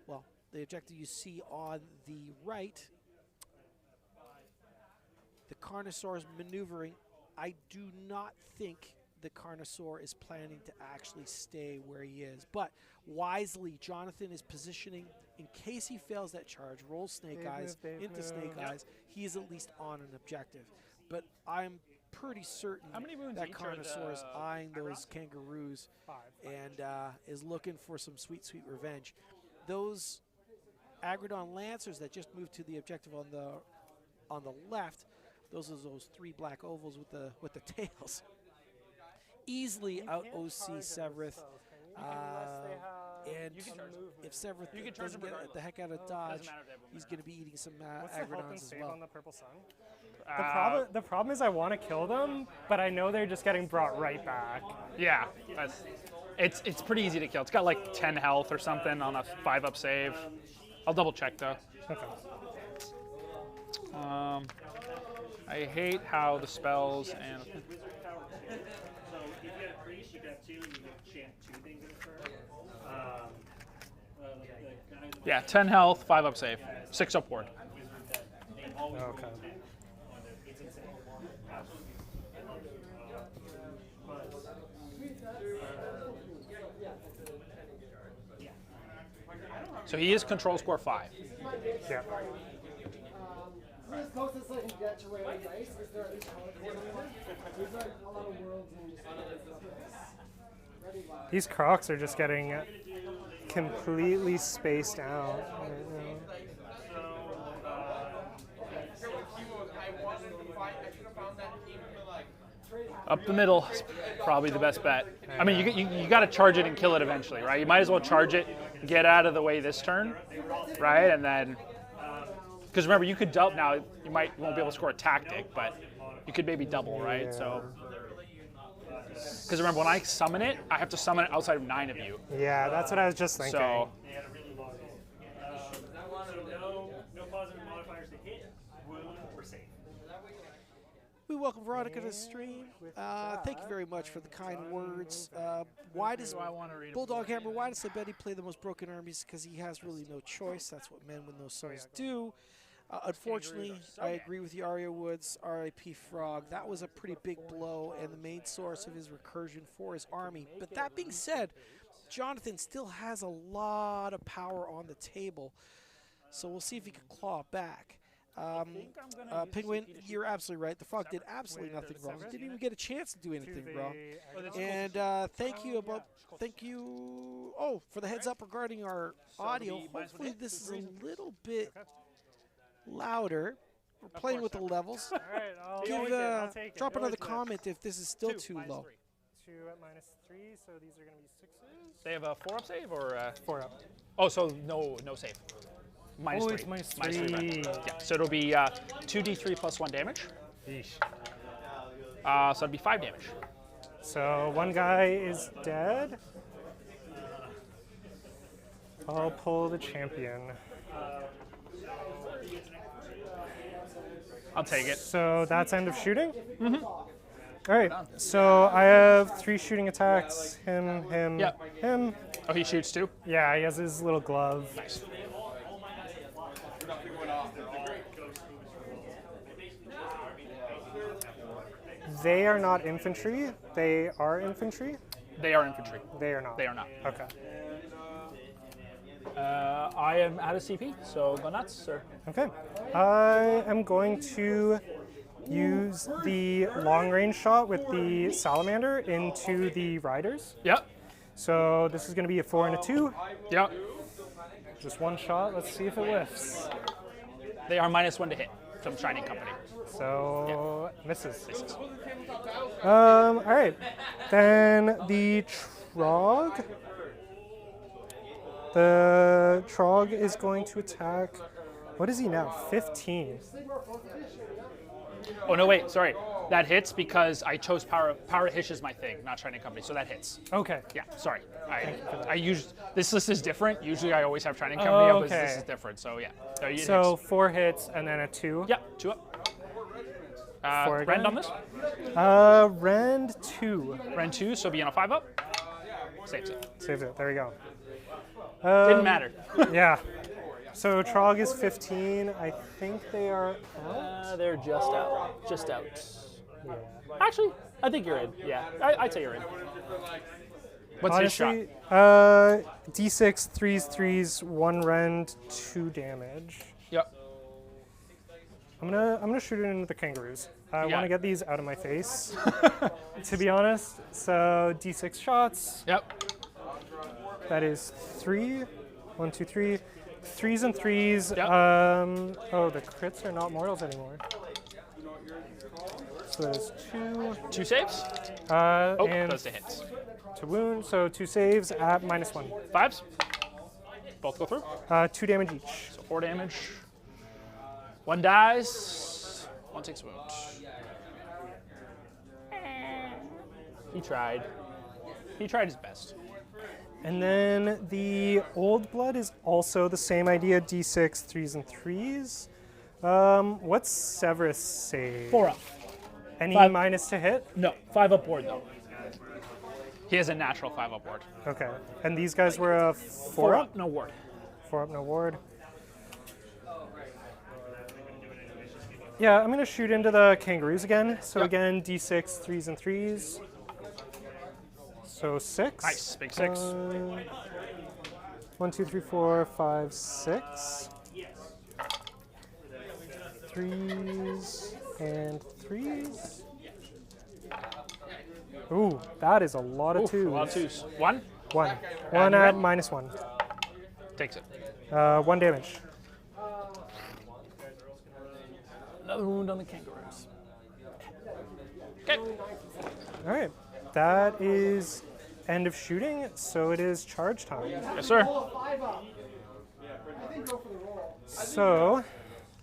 well, the objective you see on the right. The Carnosaur is maneuvering. I do not think the Carnosaur is planning to actually stay where he is, but wisely, Jonathan is positioning in case he fails that charge, rolls Snake Eyes into Snake Eyes. He is at least on an objective, but I'm pretty certain that Carnosaur is eyeing those kangaroos and is looking for some sweet, sweet revenge. Those Agrodon Lancers that just moved to the objective on the left, those are those 3 black ovals with the tails. Easily out OC Severith. And if Severith doesn't get the heck out of dodge, he's going to be eating some Agrodons as well. On the purple sun? The problem is I want to kill them, but I know they're just getting brought right back. Yeah, it's pretty easy to kill. It's got like 10 health or something on a 5-up save. I'll double check though. Okay. I hate how the spells and So if you have a priest, you got 2, you can chant 2 things in a turn. yeah, 10 health, 5-up save, 6-up ward. Okay. So he is control score 5. Yeah. As closest I can get to where dice is there at least color coordinated. There's like a lot of worlds in this. These Crocs are just getting completely spaced out. Up the middle is probably the best bet. I mean, you got to charge it and kill it eventually, right? You might as well charge it, get out of the way this turn, right? And then, because remember, you could double now. You won't be able to score a tactic, but you could maybe double, right? So, because remember, when I summon it, I have to summon it outside of 9 of you. Yeah, that's what I was just thinking. So, no positive modifiers to hit, wound, or save. We welcome Veronica to the stream. Thank you very much for the kind words. Why does Bulldog Hammer, why does Betty play the most broken armies? Because he has really no choice. That's what men with no souls do. Unfortunately, I agree with you, Aria Woods, RIP Frog. That was a pretty big blow and the main source of his recursion for his army. But that being said, Jonathan still has a lot of power on the table. So we'll see if he can claw back. Penguin, you're absolutely right. The Frog did absolutely nothing wrong. He didn't even get a chance to do anything wrong. And thank you for the heads up regarding our audio. Hopefully this is a little bit louder. We're playing with the levels. All right, I'll take it. Drop another comment if this is still too low. 2 at -3, so these are going to be 6s. they have a 4-up save or 4 up. oh, so no save. Minus Oh, 3. it's minus Minus 3 red. 3. Yeah, so it'll be 2d3 plus 1 damage. Yeesh. So it'd be 5 damage. So one guy is dead. I'll pull the champion. I'll take it. So that's end of shooting? Mm-hmm. All right, so I have 3 shooting attacks. Him, Yep. him. Oh, he shoots too? Yeah, he has his little glove. Nice. They are not infantry. They are infantry. They are infantry. They are not. They are not. Okay. I am out of CP, so go nuts, sir. Okay. I am going to use the long range shot with the salamander into the riders. Yep. So this is going to be a 4 and a 2. Yep. Just one shot. Let's see if it whiffs. They are -1 to hit from Shining Company. So misses. All right. Then the Trog. The Trog is going to attack. What is he now? 15. Oh no, wait, sorry. That hits because I chose Power Hish is my thing, not Shining Company, so that hits. Okay. Yeah, sorry. I used this list is different. Usually I always have Shining Company up, but okay. this is different. So yeah. So 4 hits and then a 2. Yeah, 2 up. 4 again. Rend on this? Rend 2. Rend 2, so be on a 5 up. Saves it. Saves it. There we go. Didn't matter. Yeah. So Trog is 15. I think they are out. They're just out. Just out. Yeah. Actually, I think you're in. Yeah, I'd say you're in. What's Honestly, his shot? D6, 3s, 1 rend, 2 damage. Yep. I'm gonna shoot it into the kangaroos. I Yeah. want to get these out of my face, to be honest. So D6 shots. Yep. That is 3. 1, 2, 3. 3s and 3s. Yep. Oh, the crits are not mortals anymore. So there's 2. 2 saves. And Those to hits. to wound. So 2 saves at -1. 5s. Both go through. 2 damage each. So 4 damage. 1 dies. 1 takes a wound. He tried. He tried his best. And then the old blood is also the same idea, D6, 3s and 3s. What's Severus save? 4 up. Any 5. minus to hit? No, 5 up board though. He has a natural 5 up ward. Okay. And these guys were a 4 up? no ward. 4 up, no ward. Yeah, I'm going to shoot into the kangaroos again. So Yep. again, D6, 3s and 3s. So 6. Nice, big 6. 1, 2, 3, 4, 5, 6. 3s and 3s. Ooh, that is a lot of Ooh, 2s. a lot of 2s. 1 1. And 1 at red? -1. takes it. 1 damage. Another wound on the kangaroos. Okay. All right. That is end of shooting, so it is charge time. Yes, sir. So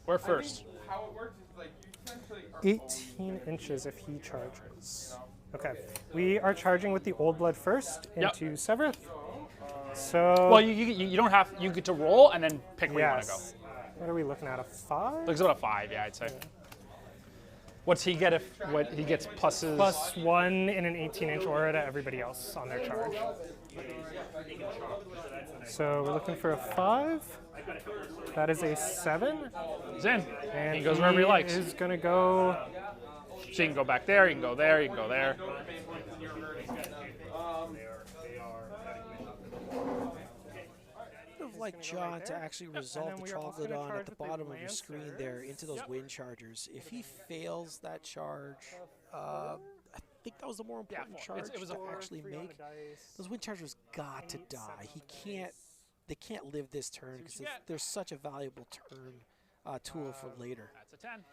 We're first. How it works is like you essentially are 18 inches if he charges. Okay. We are charging with the old blood first Yep. into Severith. So Well, you don't have, you get to roll and then pick where you want to go. yes. What are we looking at? A 5? Looks about a 5, yeah, I'd say. What's he get if what he gets pluses? +1 in an 18-inch aura to everybody else on their charge. So we're looking for a 5. That is a 7. He's in. And He goes wherever he likes. is going to go. So you can go back there, you can go there, you can go there. I'd like John to actually resolve the Troglodon at the bottom of your screen there into those wind chargers. If he fails that charge, I think that was the more important charge it was to a actually make. Those wind chargers got to die. They can't live this turn because they're such a valuable turn tool for later. That's a 10.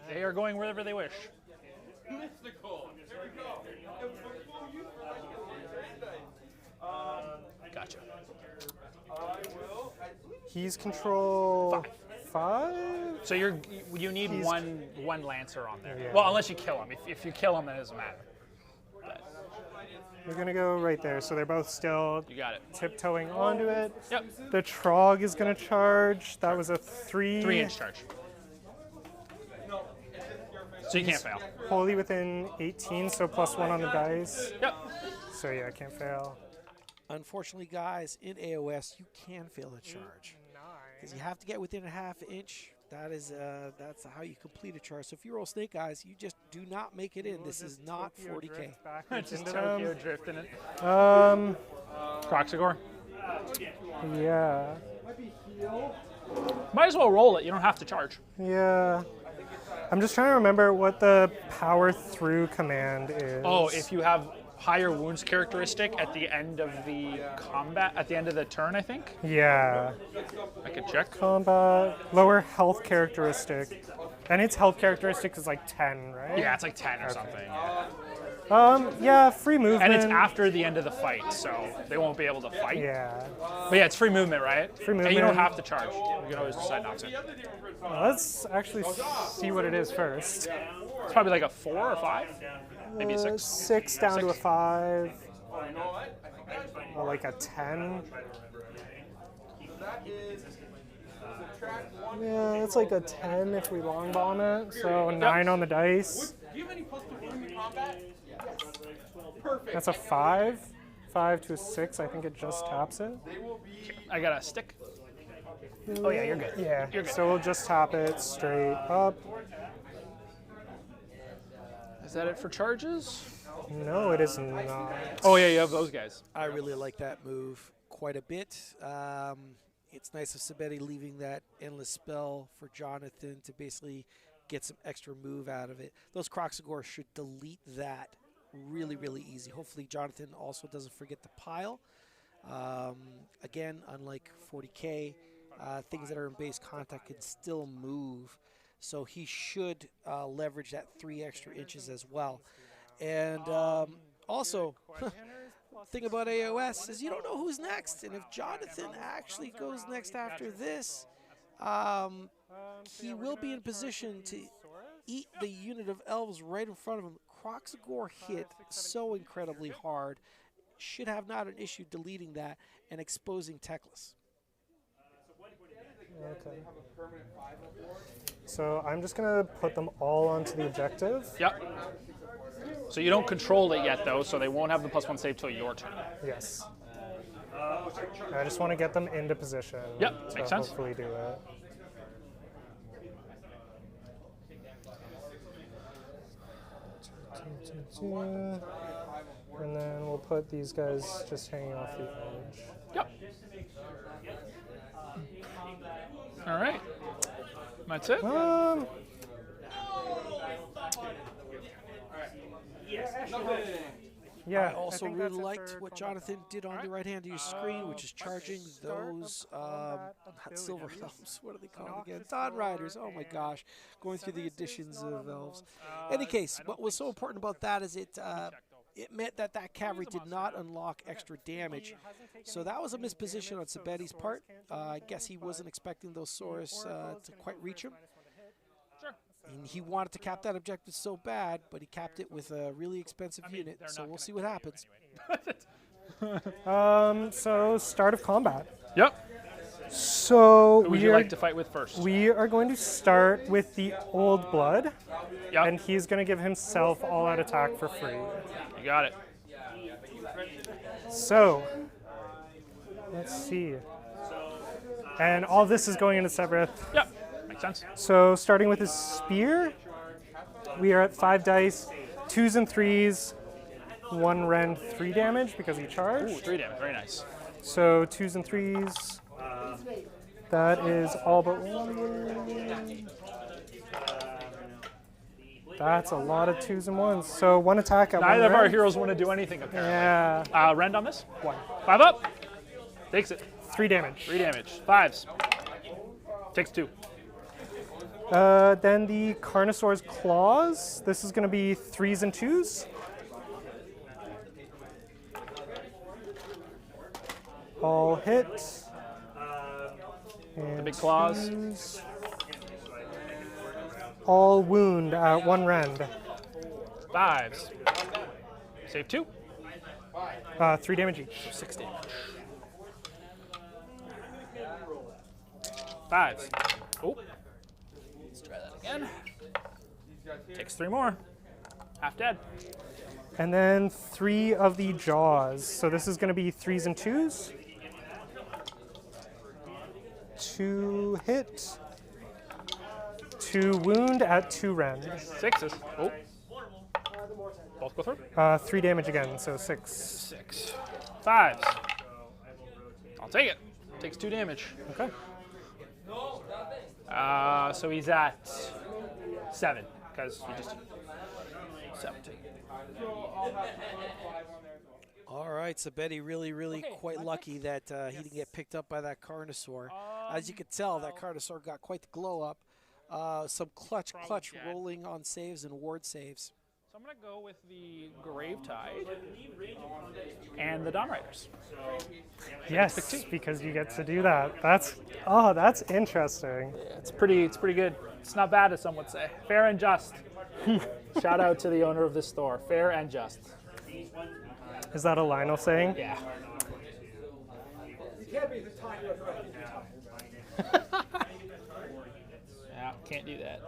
They are going wherever they wish. mystical. Here we go. It was full use for like a Gotcha. I will. He's control 5? So you need He's- one Lancer on there. Yeah. Well, unless you kill him. If you kill him, then it doesn't matter. We're gonna go right there. So they're both still You got it. tiptoeing onto it. Yep. The Trog is gonna charge. That was a 3. 3-inch charge. So you can't fail. Wholly within 18, so +1 on the dice. Yep. So yeah, I can't fail. Unfortunately, guys, in AoS, you can fail a charge. Because you have to get within a ½ inch. That is, that's how you complete a charge. So if you roll Snake Eyes, you just do not make it in. This is not 40K. Just Tokyo drifting it. Um, Croxagore. yeah, Might as well roll it. You don't have to charge. yeah. I'm just trying to remember what the power through command is. Oh, if you have higher wounds characteristic at the end of the combat, at the end of the turn, I think. Yeah. I could check. Combat, lower health characteristic. And its health characteristic is like 10, right? Yeah, it's like 10 or something. Yeah. Yeah, free movement. And it's after the end of the fight, so they won't be able to fight. Yeah. But yeah, it's free movement, right? Free And you don't movement. have to charge. You can always decide not to. Let's actually see what it is first. It's probably like a 4 or 5, maybe a 6. 6 down to a 6. 5. Like a 10. Yeah, it's like a 10 if we long bomb it. So 9 on the dice. Do you have any +2 in combat? Perfect. That's a 5. 5 to a 6. I think it just taps it. I got a stick. Oh yeah, you're good. Yeah. You're good. So we'll just tap it straight up. Is that it for charges? No, it is not. Oh yeah, you have those guys. I really like that move quite a bit. It's nice of Sabeti leaving that endless spell for Jonathan to basically get some extra move out of it. Those Croxagore should delete that really, really easy. Hopefully Jonathan also doesn't forget the pile. Again, unlike 40K, things that are in base contact can still move. So he should leverage that 3 extra inches as well. And also, thing about AoS is you don't know who's next. And if Jonathan actually goes next after this, he will be in position to eat the unit of elves right in front of him. Croxagore hit so incredibly hard. Should have not an issue deleting that and exposing Teclis. Okay. So I'm just going to put them all onto the objective. Yep. So you don't control it yet though, so they won't have the +1 save till your turn. Yes. I just want to get them into position. Yep, to makes sense. Hopefully do it. And then we'll put these guys just hanging off the edge. Yep. All right. That's it. Yeah. I also think really that's it liked for what combat. Jonathan did on the right hand of your screen, which is charging those not silver elves. What are they called again? Dawn Riders. Oh my gosh, going through the additions of elves. Any case, what was so important about that is it meant that that cavalry did not unlock extra damage. So that was a misposition on Sabeti's part. I guess he wasn't expecting those Saurus to quite reach him. And he wanted to cap that objective so bad, but he capped it with a really expensive unit, so we'll see what happens. So start of combat. Yep. So Who would you like to fight with first? we are going to start with the Old Blood, Yep. and he's going to give himself all-out attack for free. You got it. So, let's see. And all this is going into Severeth. Yep. Makes sense. So, starting with his spear, we are at 5 dice, 2s and 3s, 1 rend 3 damage because he charged. Ooh, 3 damage. Very nice. So 2s and 3s. That is all but 1. That's a lot of 2s and 1s. So 1 attack at 1 Neither of our rend. heroes want to do anything apparently. Yeah. Rend on this? 1. 5 up. Takes it. 3 damage. 3 damage. 5s. Takes 2. Then the Carnosaur's Claws. This is going to be 3s and 2s. All hit. And The big claws. twos. All wound at 1 rend. 5s. Save 2. 3 damage each. 6 damage. 5s. Oh. Let's try that again. Takes 3 more. Half dead. And then 3 of the jaws. So this is going to be 3s and 2s. 2 hit. 2 wound at 2 rend. 6s. Oh. Both go through. 3 damage again, so 6. 6. 5s. I'll take it. Takes 2 damage. Okay. So he's at 7 because he just 17. All right, so Betty really quite lucky that he didn't get picked up by that Carnosaur. As you can tell, that Carnosaur got quite the glow up. Some clutch rolling on saves and ward saves. So I'm going to go with the Gravetide and the Dawn Riders. Yes, because you get to do that. That's interesting. Yeah, it's pretty good. It's not bad, as some would say. Fair and just. Shout out to the owner of this store. Fair and just. Is that a Lionel saying? Yeah. You can't be the time you're right. Yeah, can't do that.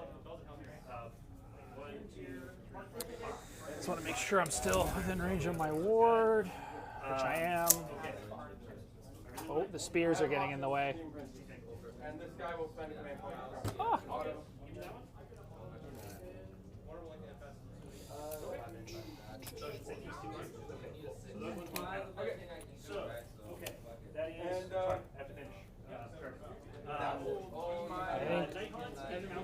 Just want to make sure I'm still within range of my ward, which I am. Oh, the spears are getting in the way. And this guy will spend command point. Oh. I think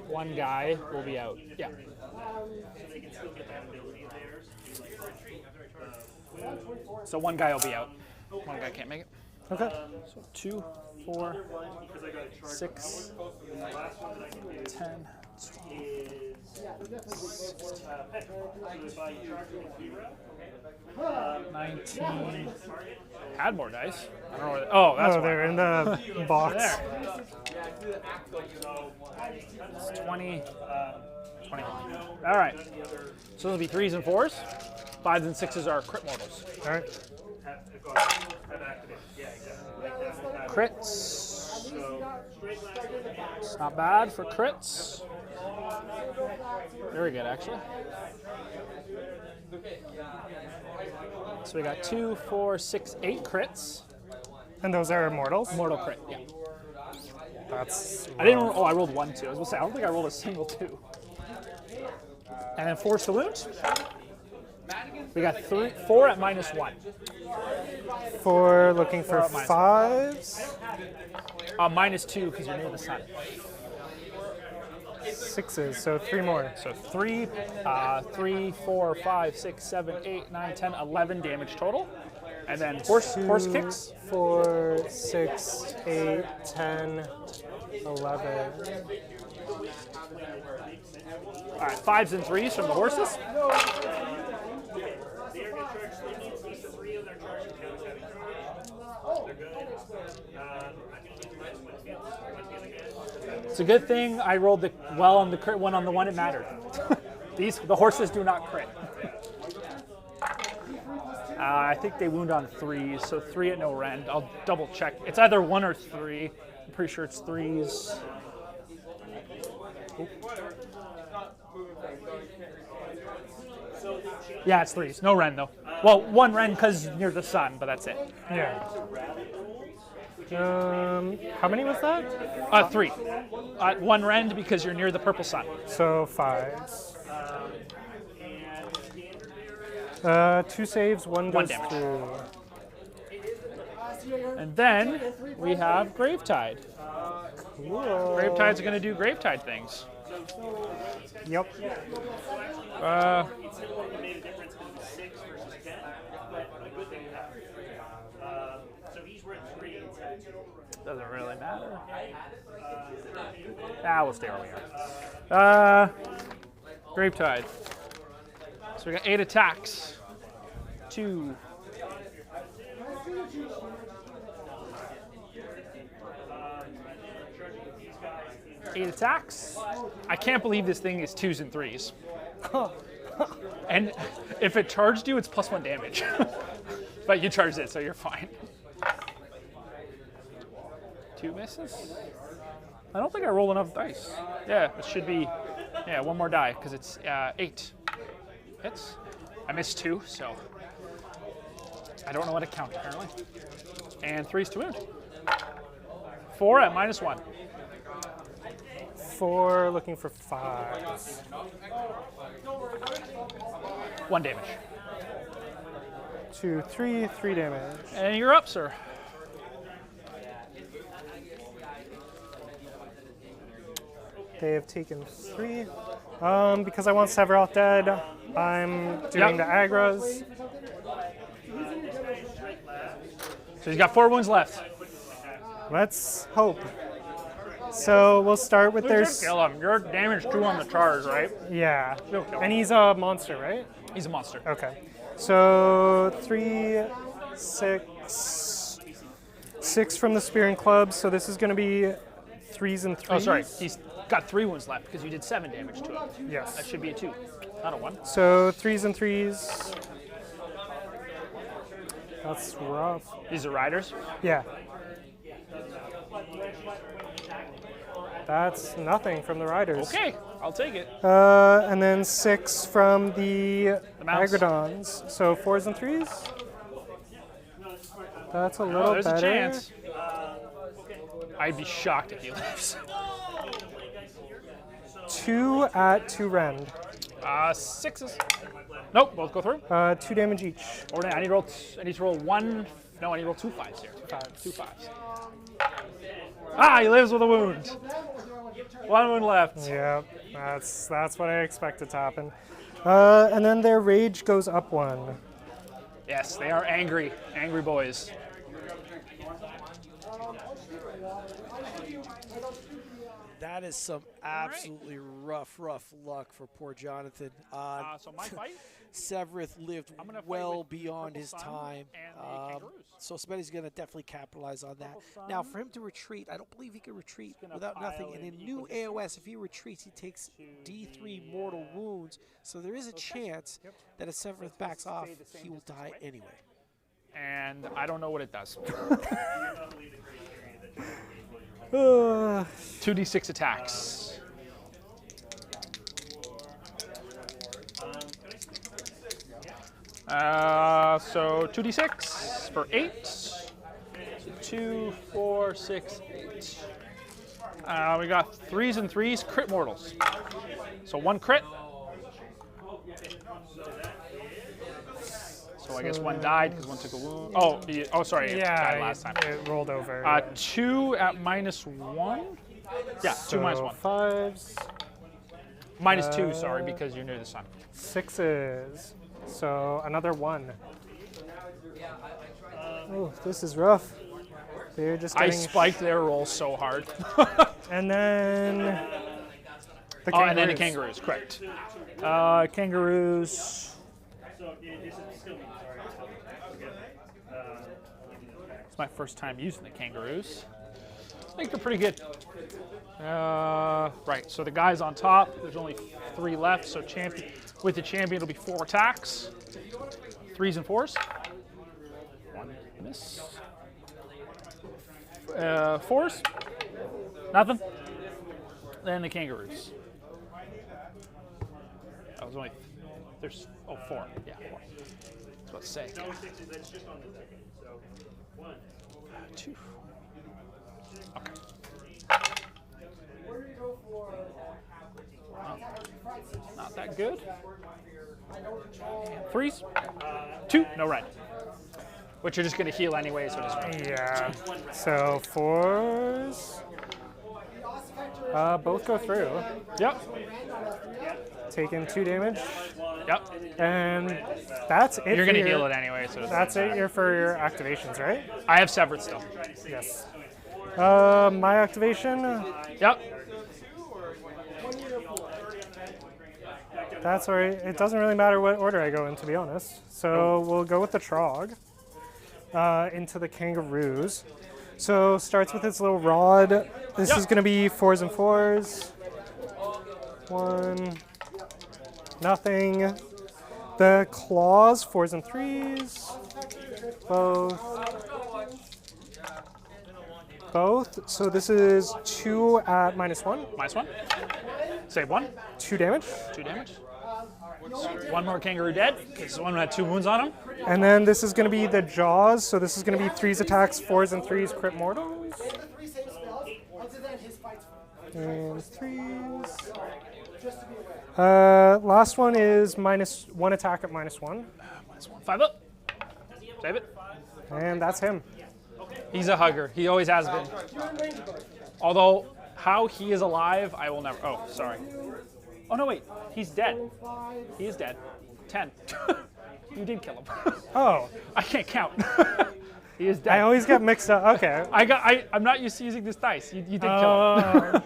one guy will be out. Yeah. So one guy will be out. One guy can't make it. Okay. So 2, 4, 6, 10, 19. Had more dice. I don't know where oh, that's why. They're in the box. There. It's 20, 21. All right. So it'll be 3s and 4s. 5s and 6s are crit mortals. All right. Crits. It's not bad for crits. Very good, actually. So we got 2, 4, 6, 8 crits. And those are immortals? Mortal crit, yeah. That's. I didn't roll, I rolled 1, 2. I was going to say, I don't think I rolled a single 2. And then force the wound. We got 4 at -1. 4 looking for Four at 5s. -2 because you're near the sun. 6s, so 3 more. So 3, 4, 5, 6, 7, 8, 9, 10, 11 damage total. And then horse kicks. 4, 6, 8, 10, 11. All right, 5s and 3s from the horses. It's a good thing I rolled well on the crit one on the one it mattered. The horses do not crit. I think they wound on 3s, so 3 at no rend. I'll double check. It's either 1 or 3. I'm pretty sure it's 3s. Oop. Yeah, it's 3s. No rend though. Well, 1 rend because near the sun, but that's it. Yeah. How many was that? 3. 1 rend because you're near the purple sun. So 5s. 2 saves, 1 1 goes damage. through. And then we have Gravetide. Cool. Gravetide's going to do Gravetide things. Yep. Doesn't really matter. We'll stay where we are. Gravetide. So we got 8 attacks. 2. 8 attacks. I can't believe this thing is 2s and 3s. And if it charged you, it's +1 damage. But you charged it, so you're fine. 2 misses? I don't think I rolled enough dice. Yeah, it should be, yeah, 1 more die, because it's 8 hits. I missed 2, so I don't know what to count, apparently. And 3's to wound. 4 at -1. 4, looking for 5. 1 damage. 2, 3, 3 damage. And you're up, sir. They have taken 3. Because I want Sephiroth dead, I'm doing the aggros. So he's got 4 wounds left. Let's hope. So we'll start with their. Kill him. You're damage 2 on the charge, right? Yeah. You'll kill him. And he's a monster, right? He's a monster. Okay. So 3, 6. 6 from the spear and club. So this is going to be 3s and 3s. Oh, sorry. He's got 3 wounds left because you did 7 damage to him. Yes. That should be a 2, not a 1. So 3s and 3s. That's rough. These are riders. Yeah. That's nothing from the riders. Okay, I'll take it. And then 6 from the mounts. Agrodons. So 4s and 3s. That's a little There's better. a chance. I'd be shocked if he lives. 2 at 2 rend. 6s. Nope, both go through. 2 damage each. Or I need to roll. I need to roll 1. No, I need to roll 2 5s here. 2 5s. Ah, he lives with a wound. 1 wound left. Yep, that's what I expected to happen. And then their rage goes up 1. Yes, they are angry boys. That is some absolutely rough luck for poor Jonathan. So my fight. Severith lived I'm gonna fight well with beyond Purple his Sun time. and the Kangaroos. So Smitty's going to definitely capitalize on that. Purple Now, Sun. for him to retreat, I don't believe he can retreat gonna without nothing. pile And in in new equal AoS, if he retreats, he takes D3 mortal wounds. So there is a chance that if Severith backs off, stay the same he will distance die away. anyway. And I don't know what it does. 2d6 attacks. So 2d6 for 8. So 2, 4, 6, 8. We got 3s and 3s, crit mortals. So 1 crit. So I guess 1 died because 1 took a wound. Oh, sorry, it died last time. It rolled over. 2 at -1. Yeah, 2 minus 1. 5s. -2, sorry, because you're near the sun. 6s. So another 1. Oh, this is rough. They're just I getting spiked their roll so hard. And then the kangaroos. And then the kangaroos, correct. Kangaroos. It's my first time using the kangaroos. I think they're pretty good. Right, so the guys on top, there's only 3 left, so with the champion it'll be 4 attacks. 3s and 4s. 1 miss. 4s. Nothing. Then the kangaroos. That was only, there's, 4. Yeah, 4. I was about to say. That's just on the second. So 1. 2. Okay. Not that good. 3s. 2. No red. Which you're just going to heal anyway, so it doesn't matter. Yeah. So 4s. Both go through. Yep. Taking 2 damage. Yep. And that's it. You're for going to your- heal it anyway, so it doesn't That's matter. it here for your activations, right? I have severed still. Yes. My activation, Yep. that's all right. It doesn't really matter what order I go in, to be honest. So we'll go with the Trog into the Kangaroos. So starts with its little rod. This is going to be 4s and 4s. 1. Nothing. The claws, 4s and 3s. Both. So this is 2 at -1. -1. Save 1. 2 damage. 2 damage. One more kangaroo dead, because one had 2 wounds on him. And then this is going to be the jaws. So this is going to be 3s attacks, 4s and 3s, crit mortals. Three save spells, other than his fights. And 3s. Just to be aware. Last one is -1 attack at -1. -1. 5 up. Save it. And that's him. He's a hugger. He always has been. Although, how he is alive, I will never. Oh, sorry. Oh, no, wait. He's dead. He is dead. 10. You did kill him. Oh, I can't count. He is dead. I always get mixed up. Okay. I'm not used to using this dice. You did kill him.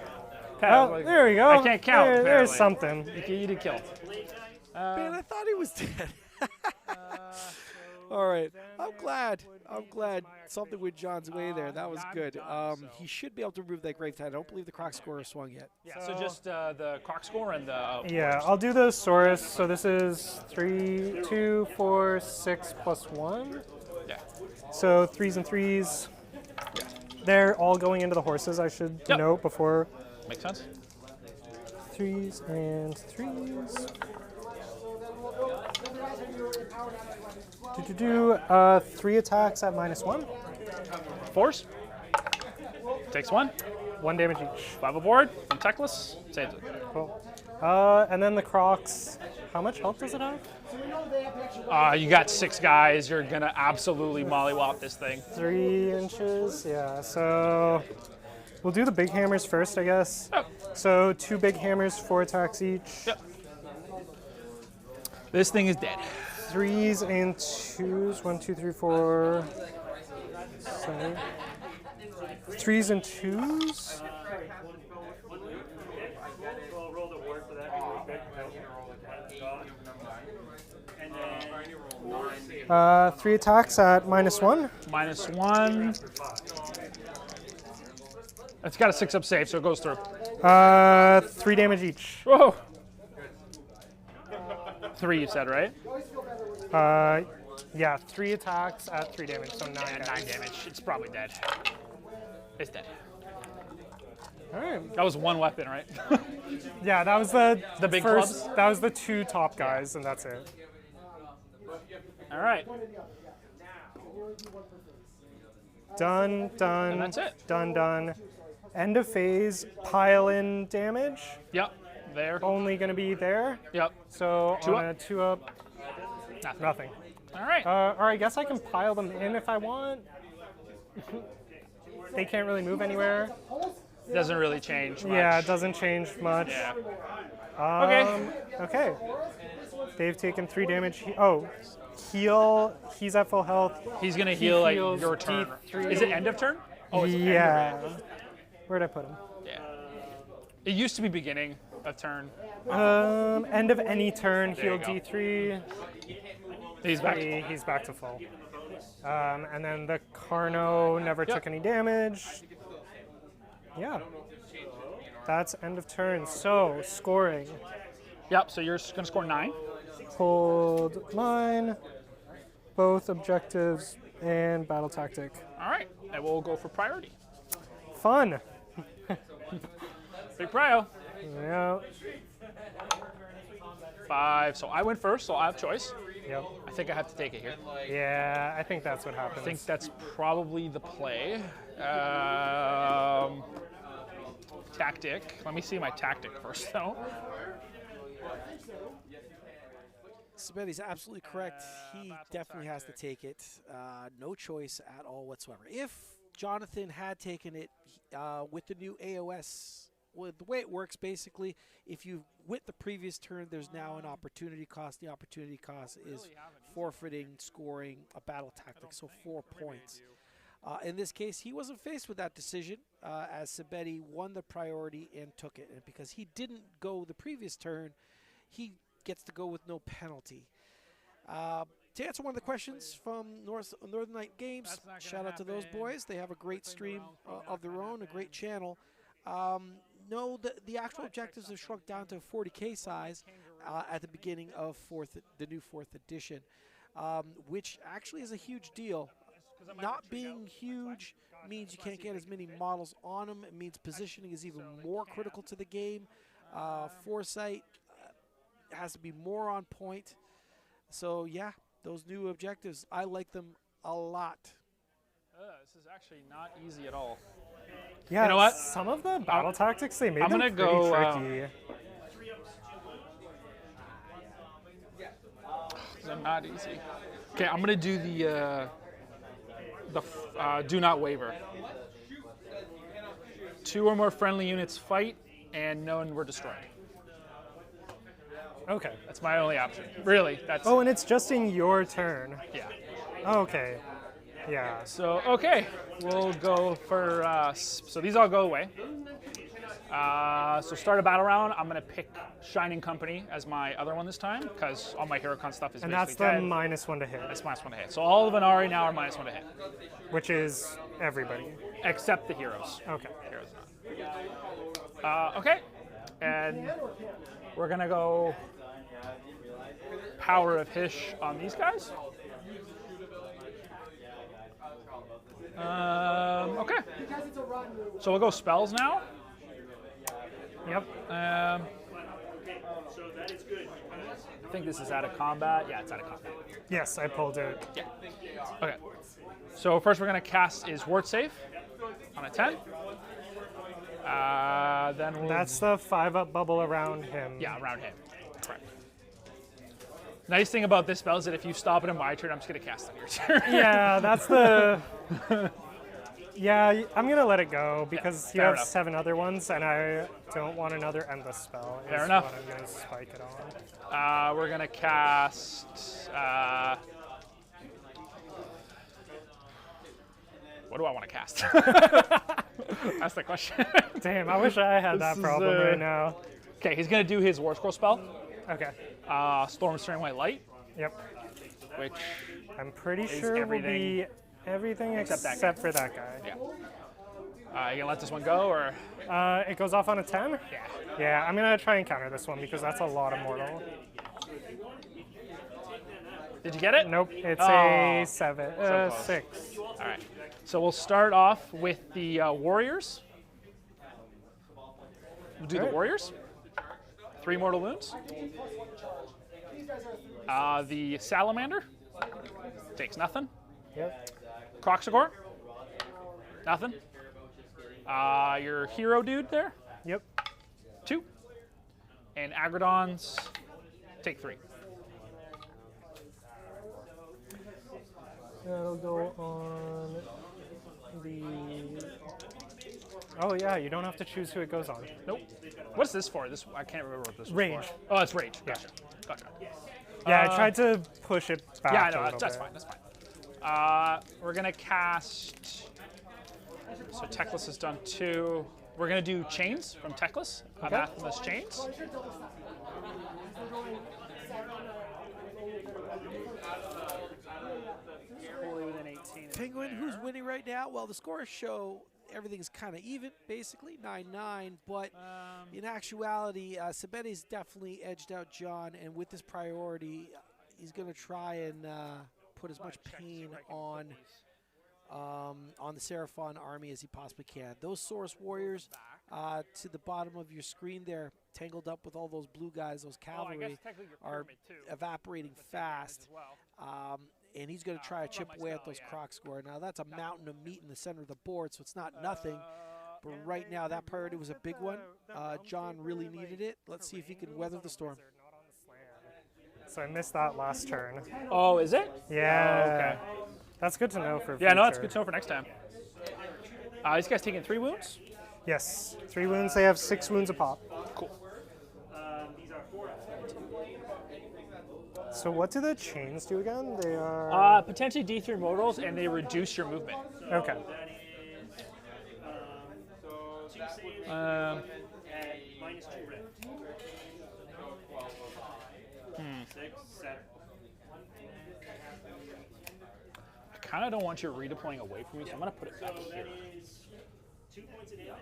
Oh, there we go. I can't count, There's apparently. something. You did kill him. Man, I thought he was dead. All right. I'm glad something went John's way there. That was good. He should be able to remove that Grave Tide. I don't believe the Croc Scorer swung yet. Yeah, so just the Croc Score and the... Yeah, I'll do the Saurus. So this is 3, 2, 4, 6 plus 1. Yeah. So 3s and 3s. They're all going into the horses, I should note before. Makes sense. 3s and 3s. Do 3 attacks at -1. 4s. Takes 1. 1 damage each. 5 aboard. From Techless. Saves it. Cool. And then the Crocs. How much health does it have? You got 6 guys. You're going to absolutely mollywop this thing. 3 inches. Yeah. So we'll do the big hammers first, I guess. Yep. So 2 big hammers, 4 attacks each. Yep. This thing is dead. 3s and 2s. 1, 2, 3, 4. 7. 3s and 2s. Roll the word for that. And then 3 attacks at -1. -1. It's got a 6-up save, so it goes through. 3 damage each. Whoa. 3, you said, right? Yeah, 3 attacks at 3 damage, so 9 Yeah, 9 damage. It's probably dead. It's dead. All right. That was 1 weapon, right? Yeah, that was the big first. clubs? That was the 2 top guys, and that's it. All right. Done. And that's it. Done. End of phase. Pile in damage. Yep. There. Only going to be there. Yep. So 2 on up? a 2 up, nothing. All right. Or I guess I can pile them in if I want. They can't really move anywhere. Doesn't really change much. Yeah, it doesn't change much. Yeah. Okay. They've taken 3 damage. Heal. He's at full health. He's going to He heal like heals your turn. D3. Is it end of turn? Oh, it's end of Yeah. range. Where'd I put him? Yeah. It used to be beginning of turn. End of any turn, There heal you go. D3. He's back. He's back to full. And then the Carno never took any damage. Yeah. That's end of turn. So, scoring. Yep, so you're going to score 9. Hold line, both objectives, and battle tactic. All right, and we'll go for priority. Fun. Big prio. Yeah. 5. So I went first, so I have choice. Yep. I think I have to take it here. Yeah, I think that's what happens. I think that's probably the play. Tactic. Let me see my tactic first, though. Sabetti's absolutely correct. He definitely has to take it. No choice at all whatsoever. If Jonathan had taken it with the new AoS, well, the way it works basically, if you went the previous turn, there's now an opportunity cost. The opportunity cost is forfeiting, scoring a battle tactic, so 4 points. In this case, he wasn't faced with that decision as Sabetti won the priority and took it. And because he didn't go the previous turn, he gets to go with no penalty. to answer one of the questions from Northern Night Games, That's not gonna shout out to those happen. boys. They have a great Things stream around, probably of not their gonna own, a great happen. channel. No, the actual objectives have shrunk down to 40K size at the beginning of the new 4th edition, which actually is a huge deal. Not being huge means you can't get as many models on them. It means positioning is even more critical to the game. Foresight has to be more on point. So yeah, those new objectives, I like them a lot. This is actually not easy at all. Yeah, You know what? some of the battle tactics, they made I'm them gonna pretty go, tricky. They're not easy. Okay, I'm gonna do the do not waver. 2 or more friendly units fight, and none were destroyed. Okay. That's my only option. Really, that's Oh, and it's just in your turn. yeah. Okay. Yeah. So okay, we'll go for so these all go away. So start a battle round. I'm gonna pick Shining Company as my other one this time because all my HeroCon stuff is And that's basically the dead. -1 to hit, That's -1 to hit. So all of Venari now are -1 to hit, which is everybody. except the heroes. Okay. Heroes not. Okay, and we're gonna go Power of Hish on these guys. Okay. So we'll go spells now. Yep. So that is good. I think this is out of combat. Yeah, it's out of combat. Yes, I pulled it. Yeah. Okay. So first we're gonna cast is Ward Save on a 10. Then we'll That's the 5-up bubble around him. yeah around him. Correct. Nice thing about this spell is that if you stop it in my turn, I'm just gonna cast it on your turn. Yeah, that's the. Yeah, I'm gonna let it go because you fair have enough. 7 other ones, and I don't want another endless spell. Fair is enough. What I'm gonna spike it on. We're gonna cast. What do I want to cast? That's the question. Damn, I wish I had that is, problem right now. Okay, he's gonna do his War Scroll spell, Okay. Storm Stirring White Light, Yep. which I'm pretty sure will everything be everything except except, that guy. for that guy. yeah. You gonna let this one go or? It goes off on a 10? Yeah. Yeah, I'm gonna try and counter this one because that's a lot of mortal. Did you get it? Nope, it's Oh, a 7, close. 6. All right. So we'll start off with the Warriors. We'll do the Alright. Warriors. 3 mortal wounds. The Salamander takes nothing. Yep. Croxagore, nothing. Your hero dude there, Yep. 2. And Agrodons take 3. That'll go on the. Oh yeah, you don't have to choose who it goes on. Nope. What's this for? This I can't remember what this was Rage. for. Oh, it's rage. Gotcha. Gotcha. Yeah, I tried to push it back. Yeah, I a know. little That's bit. fine. That's fine. We're gonna cast. So Teclis has done 2. We're gonna do chains from Teclis. Anathema's chains. Only within 18. Penguin, who's winning right now? Well, the scores show everything's kind of even, basically 9-9. But in actuality, Sabete's definitely edged out John, and with this priority, he's going to try and put as much pain on the Seraphon army as he possibly can. Those Source Warriors to the bottom of your screen there, tangled up with all those blue guys, those cavalry, are evaporating fast. And he's going to try to chip away at those croc score. Now, that's a mountain of meat in the center of the board, so it's not nothing. But right now, that priority was a big one. John really needed it. Let's see if he can weather the storm. So I missed that last turn. Oh, is it? Yeah. Oh, okay. That's good to know for Yeah, no, that's future. good to know for next time. These guys taking 3 wounds. Yes. 3 wounds. They have 6 wounds a pop. Cool. These are 4. So what do the chains do again? They are. Potentially D3 modals, and they reduce your movement. Okay. That is, so 2 saves Um, and -2 red. 6, 7. kind of don't want you redeploying away from me, so I'm going to put it back So here. that is 2 points of damage.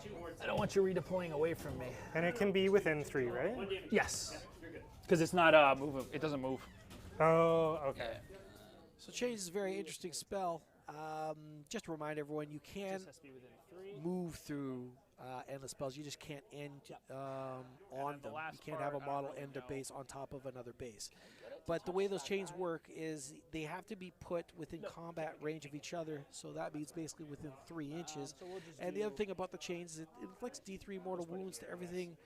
2 hordes. I don't want you redeploying away from me. And it can be within 3, right? Yes, You're good. because it's not move. It doesn't move. Oh, okay. So change is a very interesting spell. Just to remind everyone, you can Has to be within 3. move through endless spells. You just can't end on the them. last You can't have a part, I model don't end a know. base on top of another base. But the way those chains work is they have to be put within combat range of each other. So that means basically within 3 inches. So we'll just And the other thing about the chains is it inflicts D3 mortal wounds to everything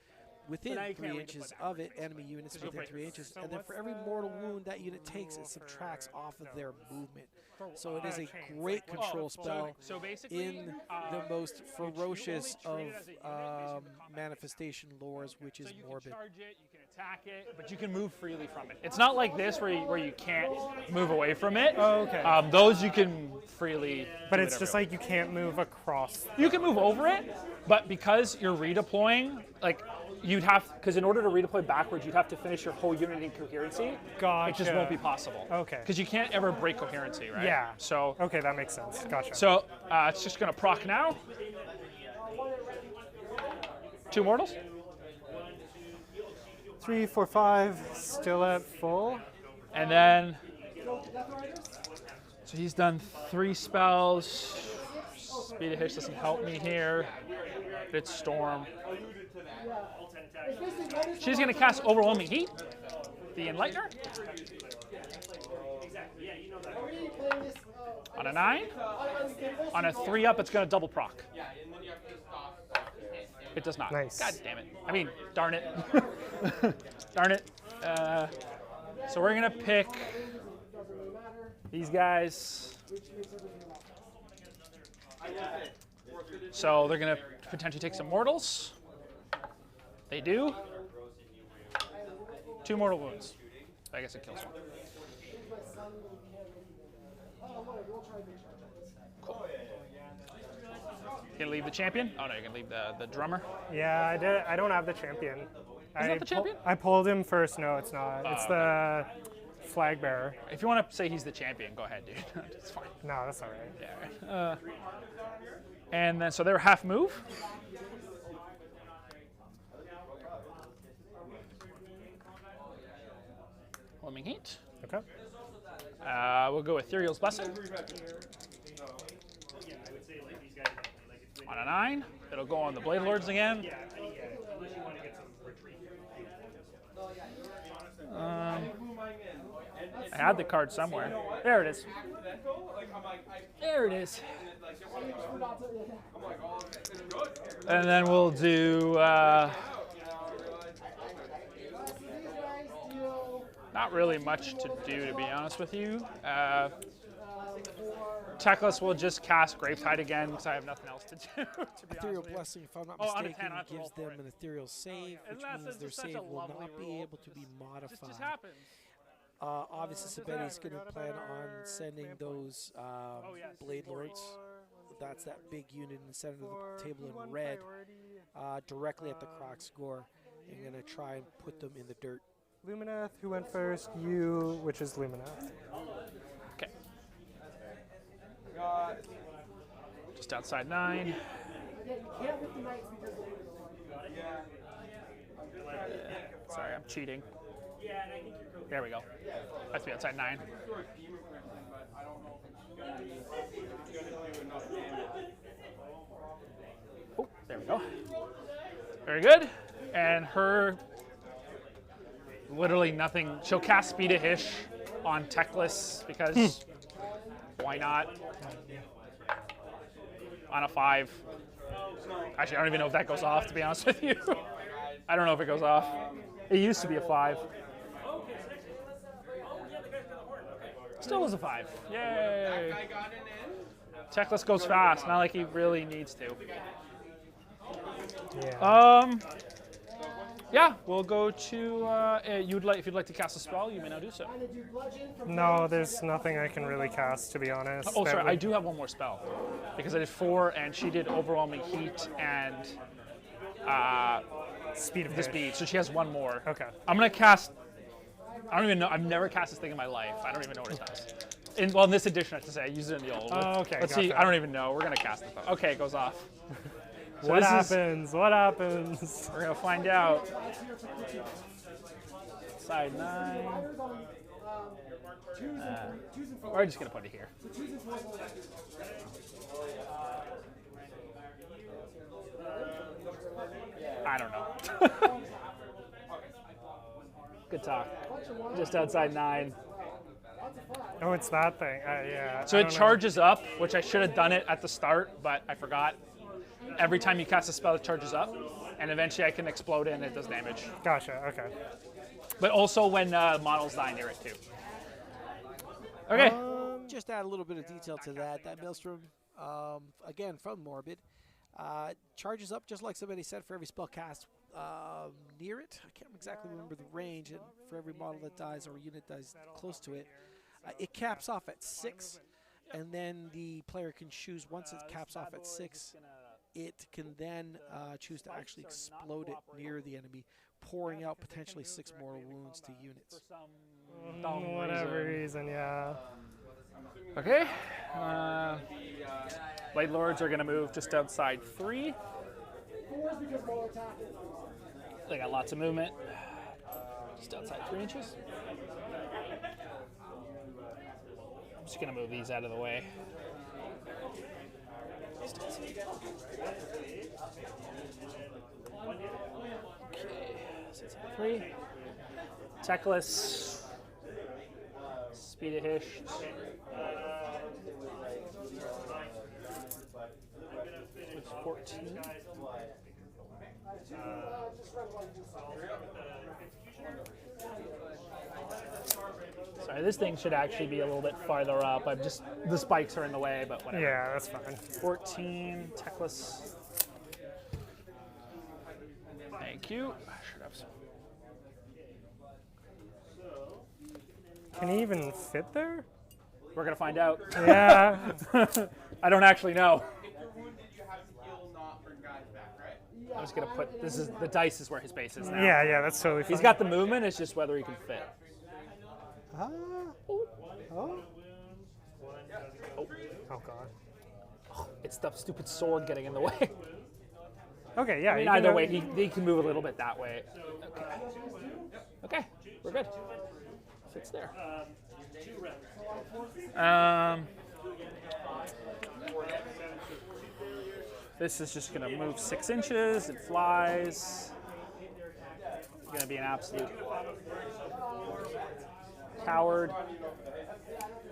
within now you 3 can't redeploy inches back. of it, enemy units Because you'll within break. 3 inches. So And then what's for every the mortal wound that unit takes, rule it subtracts for off of their movement. So it uh, is a chains? great Like, what's control the full- spell So basically, in the most ferocious of manifestation lores, which is so you morbid. can charge it, you can attack it, but you can move freely from it. It's not like this where you can't move away from it. Oh, okay. Those you can freely. But do it's just whatever like you can't move across. you can move over it, but because you're redeploying, like you'd have because in order to redeploy backwards, you'd have to finish your whole unit in coherency. It just won't be possible. Okay. Because you can't ever break coherency, right? Yeah. So Okay, that makes sense. Gotcha. so it's just gonna proc now. 2 mortals. 3, 4, 5, still at full. And then, so he's done 3 spells. Speed of Hitch doesn't help me here. It's Storm. She's going to cast Overwhelming Heat, the Enlightener. On a 9. On a 3 up, it's going to double proc. It does not. Nice. God damn it. I mean, darn it. Darn it. So we're going to pick these guys. So they're going to potentially take some mortals. They do. 2 mortal wounds. I guess it kills 1. Cool. You can leave the champion? Oh no, you can leave the drummer. Yeah, I don't have the champion. Isn't that the champion? I pulled him first. No, it's not. It's the flag bearer. If you want to say he's the champion, go ahead, dude. It's fine. No, that's all right. Yeah. And then so they're half move. Homing Heat. Okay. We'll go with Ethereal's Blessing. On a 9. It'll go on the Blade Lords again. I had the card somewhere. There it is. There it is. And then we'll do not really much to do, to be honest with you. Techless will just cast Gravetide again because I have nothing else to do. To be Ethereal honest with you. Blessing, if I'm not Oh, on a mistaken, 10, I have to roll gives for them it. an ethereal save, which that's means their such a save will lovely not be rule. able to be modified. Just happens. Obviously, Sabetti's going to plan on sending those Blade Lords. That's that big unit in the center of the table in red, directly at the Croc score. And going to try and put them in the dirt. Lumineth, who went first? You, which is Lumineth. Okay. Just outside 9. Sorry, I'm cheating. There we go. Has to be outside 9. Oh, there we go. Very good. And her, literally nothing. She'll cast Speed of Hish on Techless because why not? On a 5. Actually, I don't even know if that goes off, to be honest with you. I don't know if it goes off. It used to be a 5. Still is a 5. Yay! Techless goes fast, not like he really needs to. Yeah. Yeah, we'll go to. If you'd like to cast a spell, you may now do so. No, there's nothing I can really cast, to be honest. Oh, that sorry, would- I do have one more spell because I did 4, and she did Overwhelming Heat and Speed of the Hish. speed, so she has 1 more. Okay. I'm gonna cast. I don't even know. I've never cast this thing in my life. I don't even know what it does. In this edition, I have to say, I used it in the old one. Oh, okay, Let's see. gotcha. I don't even know. We're gonna cast it. Okay, it goes off. So What this is- happens? What happens? We're gonna find out. Side 9. We're just gonna put it here. I don't know. Good talk. Just outside 9. Oh, it's that thing. Yeah. So I it don't know. charges up, which I should have done it at the start, but I forgot. Every time you cast a spell, it charges up, and eventually I can explode it and it does damage. Gotcha. Okay. But also when models die near it too. Okay. Just add a little bit of detail to that. That Maelstrom, again from Morbid, charges up just like somebody said for every spell cast near it. I can't exactly remember the range, and for every model that dies or unit dies close to it, it caps off at 6, and then the player can choose once it caps off at 6. It can then choose to actually explode it near the enemy, pouring out potentially 6 mortal wounds to units. Whatever reason, yeah. Okay. Blade Lords are going to move just outside 3. They got lots of movement. Just outside 3 inches. I'm just going to move these out of the way. Okay, so it's 3. Techless. Speed of Hish. It's 14. Sorry, this thing should actually be a little bit farther up. The spikes are in the way, but whatever. Yeah, that's fine. 14, Techless. Thank you. I should have some. Can he even fit there? We're gonna find out. Yeah. I don't actually know. If you're wounded, you have to heal, not bring guys back, right? I'm just gonna put the dice is where his base is now. Yeah, that's totally fine. He's got the movement. It's just whether he can fit. Oh. Oh god. It's the stupid sword getting in the way. Okay, yeah. I mean, you can, either way, he can move a little bit that way. Okay, we're good. Fits there. This is just gonna move 6 inches. It flies. It's gonna be an absolute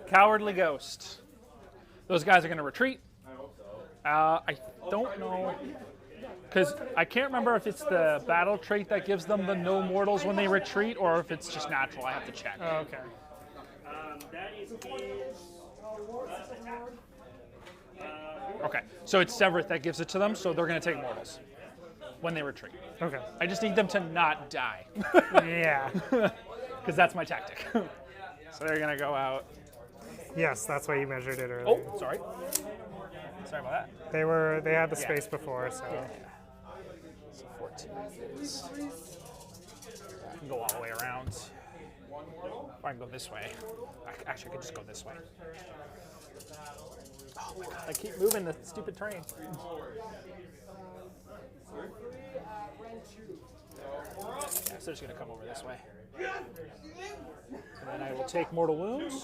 cowardly ghost. Those guys are gonna retreat. I don't know, because I can't remember if it's the battle trait that gives them the no mortals when they retreat, or if it's just natural. I have to check. Oh, okay. That is his. Okay, so it's Severith that gives it to them, so they're going to take mortals when they retreat. Okay. I just need them to not die, Yeah. because that's my tactic. So they're going to go out. Yes, that's why you measured it earlier. Oh, sorry. Sorry about that. They had the space before, so. So 14 is... I can go all the way around. Or I can go this way. Actually, I could just go this way. Oh my god, I keep moving the stupid train. Yeah, so they're just going to come over this way. And then I will take Mortal Wounds.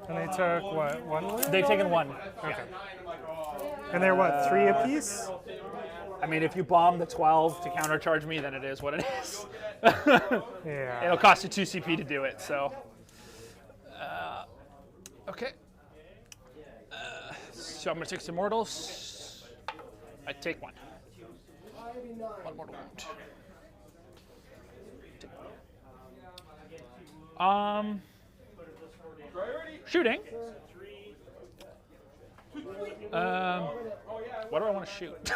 And they took, what, 1 wound? They've taken 1. Okay. And they're what, 3 apiece? I mean, if you bomb the 12 to countercharge me, then it is what it is. Yeah. It'll cost you 2 CP to do it, so. Okay. So I'm going to take some mortals. I take 1. 1 mortal wound. Shooting. What do I want to shoot?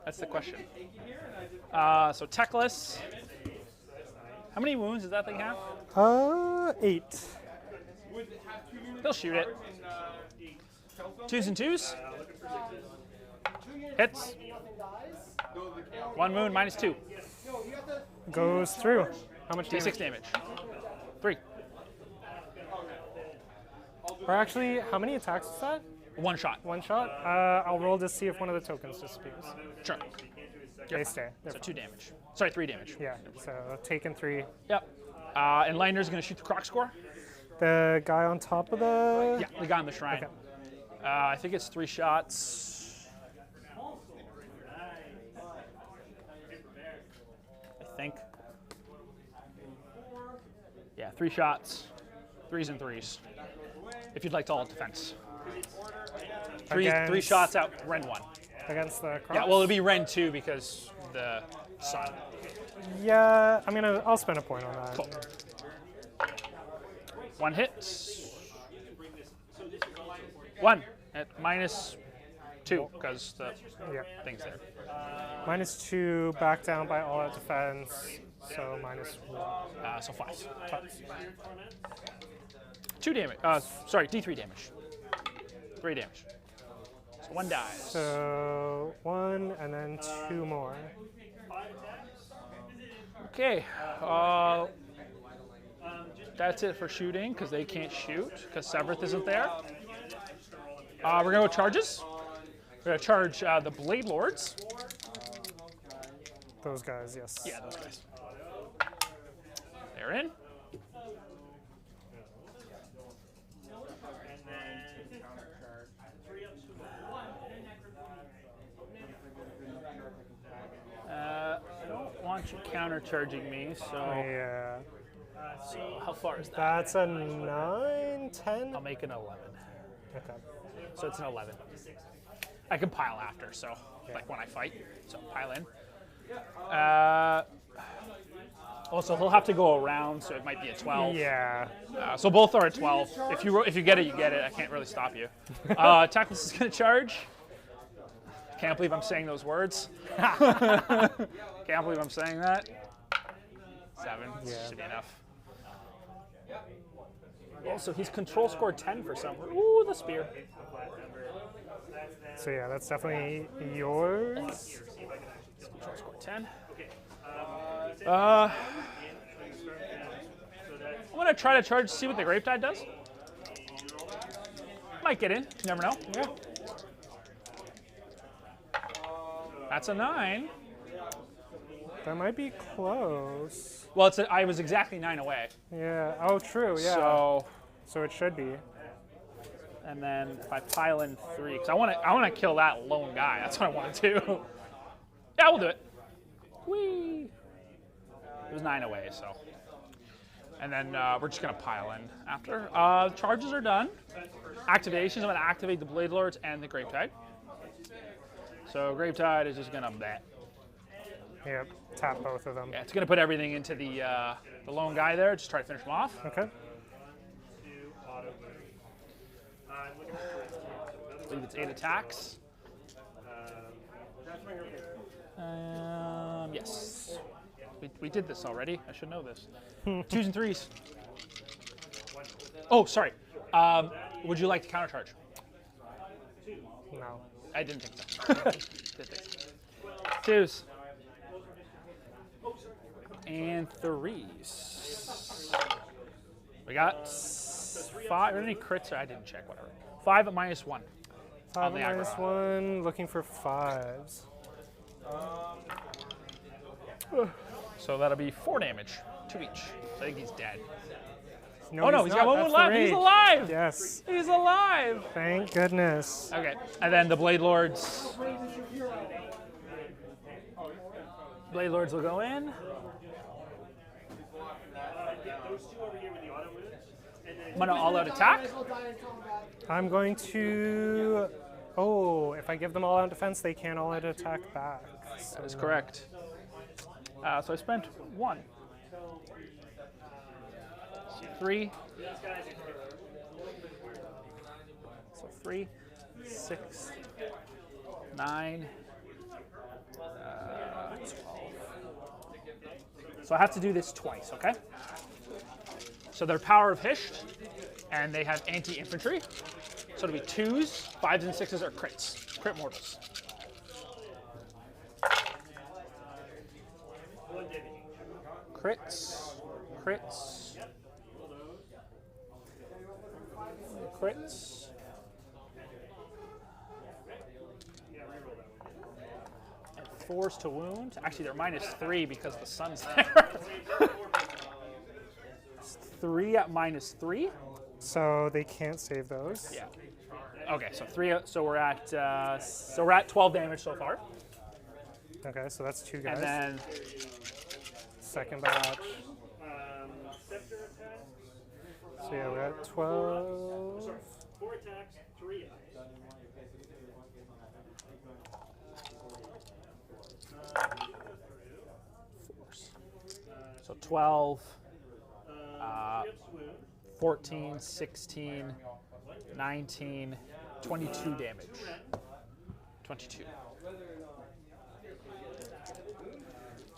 That's the question. So Techless. How many wounds does that thing have? 8. They'll shoot it. 2s and 2s. Hits. 1 wound, -2. Goes through. How much D6 damage? damage. 3. Or actually, how many attacks is that? 1 shot. One shot? I'll roll to see if one of the tokens disappears. Sure. They stay. They're So fine. 2 damage. Sorry, 3 damage. Yeah, so taken 3. Yep. And Lightner's going to shoot the croc score. The guy on top of the... Yeah, the guy on the shrine. Okay. I think it's 3 shots. I think. Yeah, 3 shots. 3s and 3s. If you'd like to all defense. 3 Against- shots out, Ren 1. Against the crocs? Yeah, well, it'll be Ren 2 because the sun. Yeah, I mean, I'll spend a point on that. Cool. 1 hit. 1 at -2 because the Yeah. thing's there. -2, back down by all out defense, so -1. So 5. 2 damage. Sorry, D3 damage. 3 damage. So 1 dies. So 1 and then 2 more. Okay. That's it for shooting because they can't shoot because Severith isn't there. We're going to go charges. We're going to charge the Blade Lords. Those guys, yes. Yeah, those guys. They're in. I don't want you countercharging me, so Yeah. how far is that? That's a 9, 10? I'll make an 11. Okay. So it's an 11. I can pile after, so like when I fight, so pile in. Also, he'll have to go around, so it might be a 12. Yeah. So both are at 12. If you get it, you get it. I can't really stop you. Tackless is going to charge. Can't believe I'm saying those words. Can't believe I'm saying that. 7 should be enough. Also, he's control score 10 for some. Ooh, the spear. So yeah, that's definitely yours. Control score 10. I'm gonna try to charge, see what the Grape Tide does. Might get in. You never know. Yeah. That's a 9. That might be close. Well, I was exactly 9 away. Yeah. Oh, true. Yeah. So, it should be. and then if I pile in 3, because I want to kill that lone guy. That's what I want to do. Yeah, we'll do it. Whee! It was 9 away, so. And then we're just gonna pile in after. Charges are done. Activations. I'm gonna activate the Blade Lords and the Grape Tide. So Grape Tide is just gonna bet. Yep. Tap both of them. Yeah, it's gonna put everything into the lone guy there. Just try to finish him off. Okay. I believe it's 8 attacks. Yes. We did this already. I should know this. 2s and 3s. Oh, sorry. Would you like to countercharge? No. I didn't think so. Didn't think so. 2s. And 3s. We got 5. Are there any crits? I didn't check, whatever. 5 at -1. 5 On the minus aggro. 1, looking for 5s. So that'll be 4 damage. 2 each. I think he's dead. No, He's got 1 That's more the left. He's rage. alive. Yes. He's alive. Thank goodness. Okay, and then the Blade Lords. Blade Lords will go in. I'm gonna all-out attack. I'm going to... Oh, if I give them all out defense, they can't all out attack back. That is correct. So I spent 1. 3. So 3, 6, 9, 12. So I have to do this twice, okay? So they're Power of Hisht, and they have anti-infantry. So it'll be 2s, 5s, and 6s are crits, crit mortals. Crits. crits. Crits. And 4s to wound. Actually, they're -3 because the sun's there. 3 at -3. So they can't save those. Yeah. Okay, so 3. So we're at 12 damage so far. Okay, so that's 2 guys. And then Second batch. Scepter attack. So yeah, we're at 12. 4 attacks, 3 up. so 12, Ships wound. 14, 16, 19, 22 damage. 22.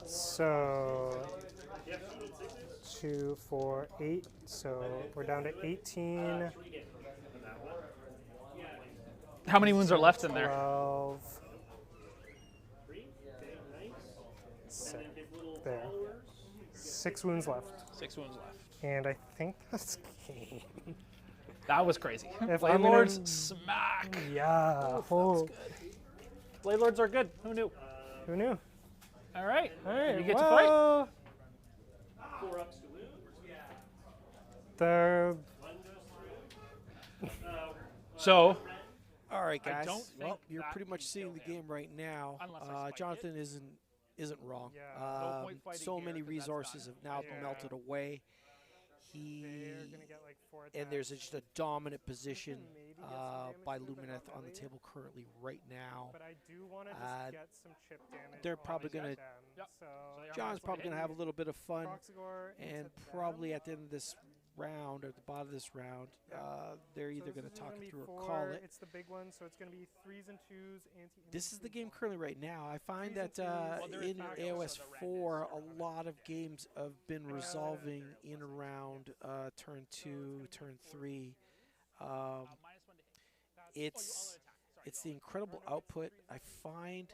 So 2, 4, 8. So we're down to 18. How many wounds are left in there? 12. There. 6 wounds left. 6 wounds left. And I think that's game. That was crazy. If Blade I'm gonna- Lords smack. Yeah. Oh, Blade Lords are good. Who knew? who knew? All right. All right. You get to fight. well, 4 ups to wound. the 1 goes through. So, All right, I guys. don't think Well, you're that pretty much can seeing the kill him. game right now. Unless I spike Jonathan isn't wrong. Yeah. No point fighting So here, many 'cause that's resources done. have now Yeah. melted away. they're gonna get like 4 attacks. And there's just a dominant position maybe get some damage by through, but Lumineth not on the really. table currently right now. But I do want to just Uh, get some chip damage. they're on probably these gonna- them. Yep. So you're John's probably going to have a little bit of fun. Proxigor And into probably them. at the end of this round, or at the bottom of this round, they're So either this going is to talk gonna it be through or 4, call it. It's the big one, so it's going to be 3s and 2s. This is the game currently right now. I find that Well, there is in back AoS also the 4, randomness a lot of games have been resolving in around turn 2, turn 3. -1 to hit. It's the incredible output. I find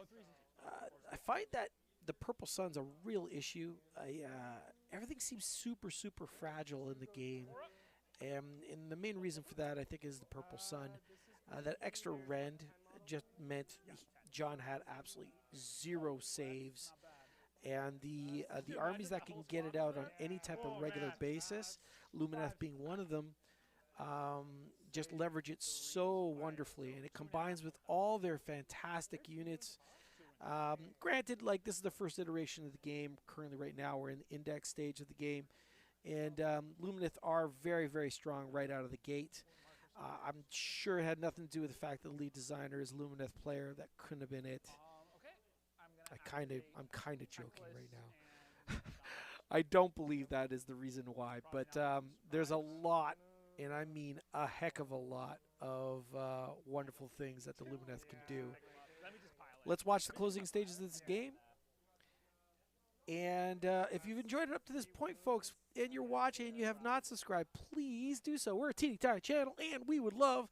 that the purple sun's a real issue. Everything seems super fragile in the game, and the main reason for that I think is the purple sun. That extra rend just meant John had absolutely 0 saves, and the armies that can get it out on any type of regular basis, Lumineth being one of them, just leverage it so wonderfully, and it combines with all their fantastic units. Granted, like, this is the first iteration of the game. Currently, right now, we're in the index stage of the game, and Lumineth are very strong right out of the gate. I'm sure it had nothing to do with the fact that the lead designer is a Lumineth player. That couldn't have been it. I'm kind of joking right now. I don't believe that is the reason why, but there's a lot, and I mean a heck of a lot, of wonderful things that the Lumineth can do. Let's watch the closing stages of this game. And if you've enjoyed it up to this point, folks, and you're watching and you have not subscribed, please do so. We're a teeny tiny channel, and we would love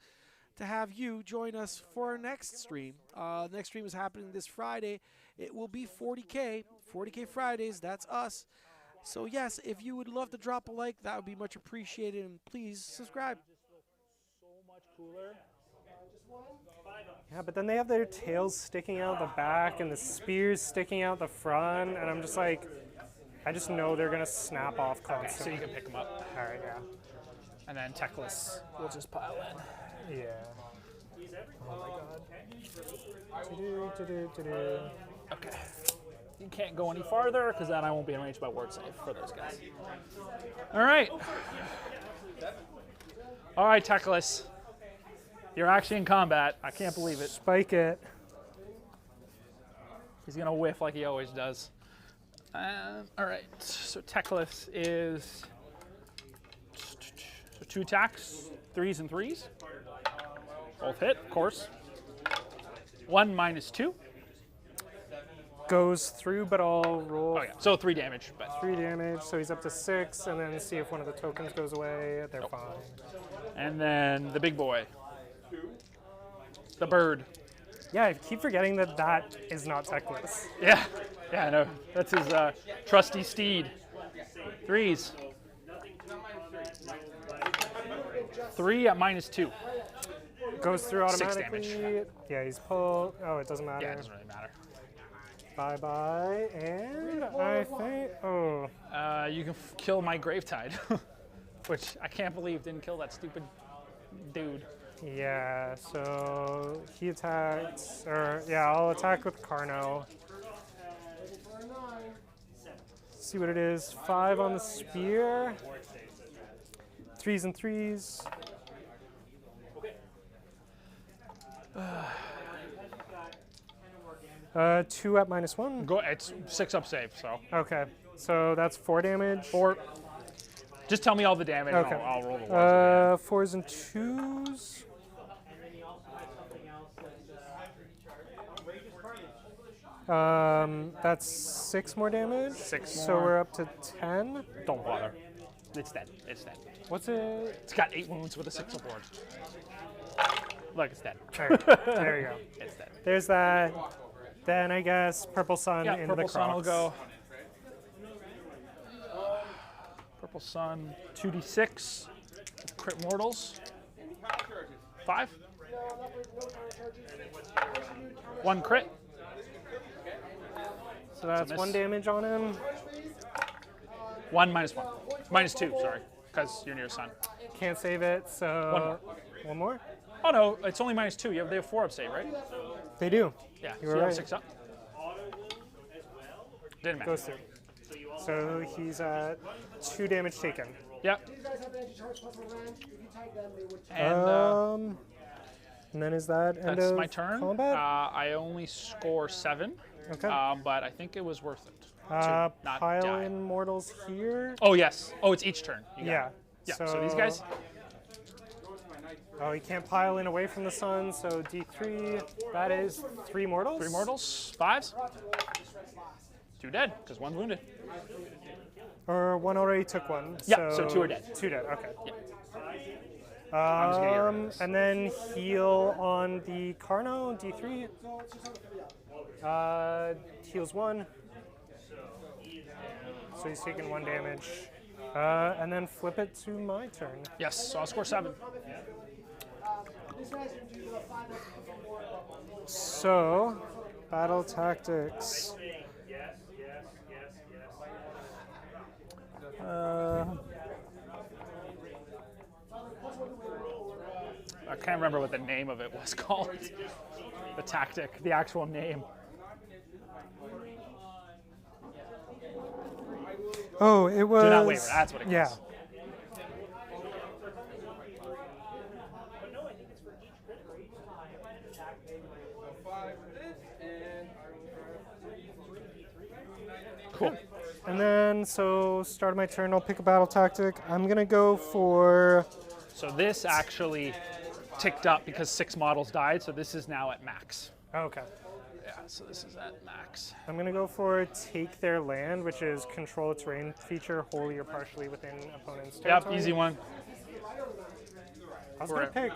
to have you join us for our next stream. The next stream is happening this Friday. It will be 40K Fridays. That's us. So yes, if you would love to drop a like, that would be much appreciated, and please subscribe. So much cooler. Yeah, but then they have their tails sticking out the back and the spears sticking out the front, and I'm just like, I just know they're gonna snap off Okay, so constantly. you can pick them up. All right, yeah. And then Techless will just pile in. Yeah. Oh my god. Okay. You can't go any farther, because then I won't be in range by word save for those guys. All right. All right, Techless. You're actually in combat. I can't believe it. Spike it. He's going to whiff like he always does. All right. So Techless is so 2 attacks, 3s and 3s. Both hit, of course. 1 -2. Goes through, but I'll roll Oh, yeah. So 3 damage. But 3 damage, so he's up to 6, and then see if one of the tokens goes away. They're fine. And then the big boy. The bird. Yeah, I keep forgetting that that is not Techless. Yeah, I know. That's his trusty steed. 3s. 3 at -2. Goes through 6 automatically. Yeah, he's pulled. Oh, it doesn't matter. Yeah, it doesn't really matter. Bye-bye. And I think... Oh. You can kill my Gravetide, which I can't believe didn't kill that stupid dude. Yeah, so he attacks... Or, yeah, I'll attack with Carno. See what it is. 5 on the spear. 3s and 3s. 2 at -1. Go. It's 6 up save, so. Okay, so that's 4 damage. 4. Just tell me all the damage. Okay. And I'll roll the ones. 4s and 2s. That's 6 more damage. 6 So more. we're up to 10. Don't bother. It's dead. It's dead. What's it? It's got 8 wounds with a 6 aboard. Look, it's dead. There you go. It's dead. There's that. Then I guess Purple Sun Yeah, into Purple the Sun will Crocs. go. Purple Sun, 2d6. Crit mortals. 5. 1 crit. So that's miss. 1 damage on him. 1 -1. -2, sorry, because you're near sun. Can't save it, so... One more. One more? Oh no, it's only -2. They have 4 up save, right? They do. Yeah, You so were you have right. 6 up. Didn't matter. Goes through. So he's at 2 damage taken. Yep. These guys have anti-charge plus 1 land. If you tag them, they would tag. And then is that end That's of my turn. combat? I only score 7, Okay. but I think it was worth it. not pile die. in mortals here. Oh yes. Oh, it's each turn. You got Yeah. it. Yeah. So these guys. Oh, he can't pile in away from the sun, so D3. That is 3 mortals. 3 mortals. 5s. 2 dead because 1's wounded. Or 1 already took 1. Yeah, so 2 are dead. 2 dead, okay. I'm just gonna get rid of this. And then heal on the Carno, D3. Heals 1. So he's taking 1 damage. And then flip it to my turn. Yes. So I'll score 7. So, battle tactics. I can't remember what the name of it was called. The tactic, the actual name. Oh, it was. Do not waver. That's what it yeah. was. Cool. And then, so start of my turn, I'll pick a battle tactic. I'm gonna go for. So this actually ticked up because 6 models died, so this is now at max. Oh, okay. Yeah, so this is at max. I'm gonna go for take their land, which is control a terrain feature wholly or partially within opponent's territory. Yep, easy one. I was gonna pick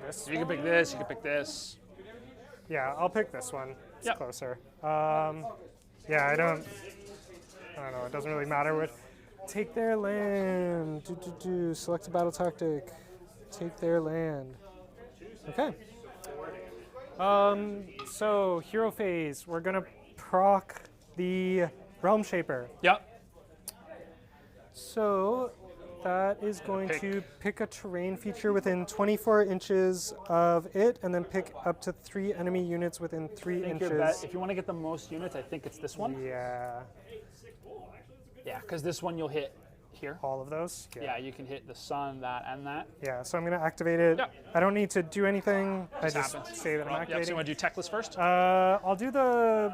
this. You can pick this, you can pick this. Yeah, I'll pick this one. It's Yep. closer. Yeah, I don't know. It doesn't really matter what. Take their land. Select a battle tactic. Take their land. Okay. So hero phase. We're gonna proc the Realm Shaper. Yep. So that is going Pick. to pick a terrain feature within 24 inches of it, and then pick up to 3 enemy units within 3 inches. If you want to get the most units, I think it's this one. Yeah. Yeah, because this one you'll hit here. All of those? Yeah, you can hit the sun, that, and that. Yeah, so I'm going to activate it. Yep. I don't need to do anything. I This just happens. say that I'm Yep, so activating. you want to do techless first? I'll do the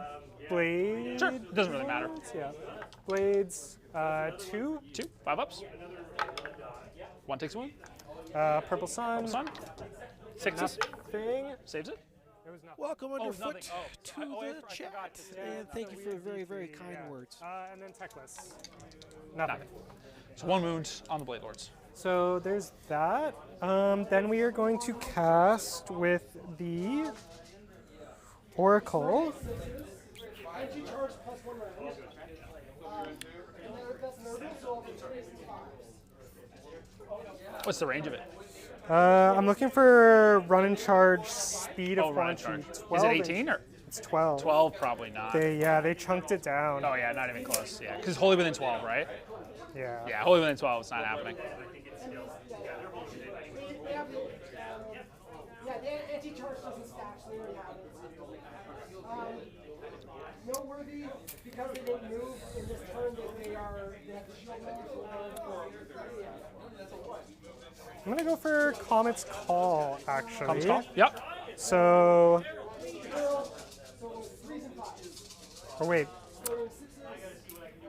blade. Sure, doesn't really matter. Yeah. Blades, 2. 2, 5 ups. 1 takes 1. Purple Sun. Sun. 6s. Thing. Saves it. It was nothing. Welcome underfoot nothing. Oh, to I the forgot chat, to say and thank you for the very, very kind words. And then techless. Nothing. Nothing. So 1 wound on the Blade Lords. So there's that. Then we are going to cast with the Oracle. Anti-charge plus 1 round. And then that's nervous, so I'll be 3s and 5s. What's the range of it? I'm looking for run and charge speed of Run and Quan Chi. charge. 12 Is it 18 or It's 12. 12? Probably not. They chunked it down. Oh yeah, not even close. Yeah, because Holy Within 12, right? Yeah. Yeah, Holy Within 12 is not happening. Yeah, the anti-charge doesn't stack, so they already have it. Noteworthy, because they didn't move in this turn, that they have the shield I'm gonna go for Comet's Call, actually. Comet's Call? Yep. So. Oh wait.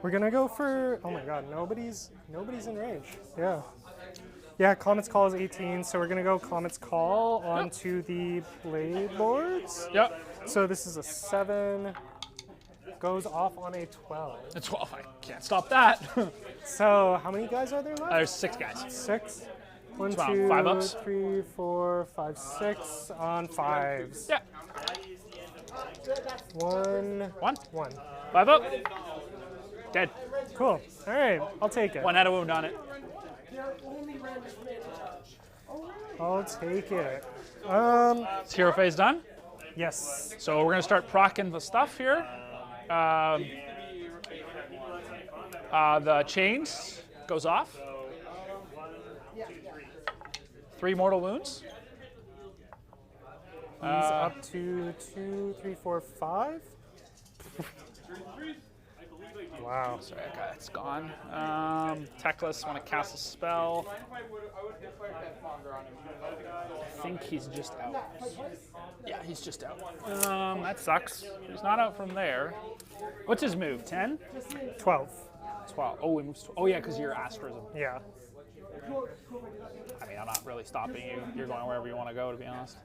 We're gonna go for. Oh my God, nobody's in range. Yeah. Yeah, Comet's Call is 18, so we're gonna go Comet's Call onto the blade boards. Yep. So this is a 7. Goes off on a 12. A 12. I can't stop that. So how many guys are there left? There's 6 guys. 6. 1, Wow, 2, 5 ups? 3, 4, 5, 6 on 5s. Yeah. 1. 1. 5 up. Dead. Cool. All right, I'll take it. 1 had a wound on it. I'll take it. Is hero phase done? Yes. So we're gonna start proccing the stuff here. The chains goes off. 3 mortal wounds. He's up to 2, 3, 4, 5. Wow. Sorry, okay, it's gone. Teclis, want to cast a spell. I think he's just out. Yeah, he's just out. That sucks. He's not out from there. What's his move? 10? 12. 12. Oh, he moves. Oh, yeah, because you're Asterism. Yeah. I mean, I'm not really stopping you. You're going wherever you want to go, to be honest.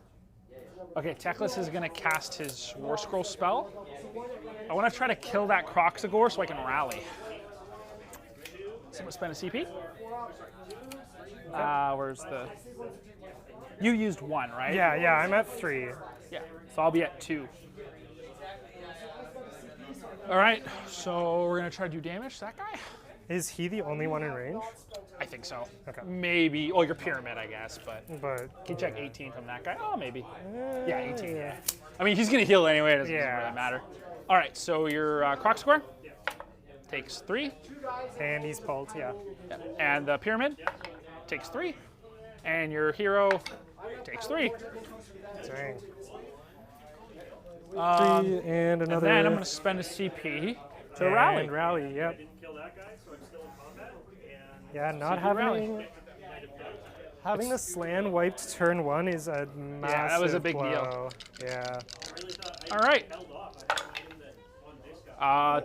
Okay, Teclis is going to cast his War Scroll spell. I want to try to kill that Croxagore so I can rally. So I'm going to spend a CP. Where's the... You used 1, right? Yeah, I'm at 3. Yeah, so I'll be at 2. All right, so we're going to try to do damage to that guy? Is he the only one in range? I think so. Okay. Maybe. Oh, your Pyramid, I guess, but... But Can you check 18 from that guy? Oh, maybe. Yeah, 18. yeah. I mean, he's going to heal anyway. It doesn't Yeah. really matter. All right, so your Croxagore takes 3. And he's pulled, yeah. And the Pyramid takes 3. And your hero takes 3. Dang. 3 and And another. then I'm going to spend a CP to and rally. Rally, yep. Yeah, not having the Slan wiped turn 1 is a massive that was a big blow. Yeah. All right.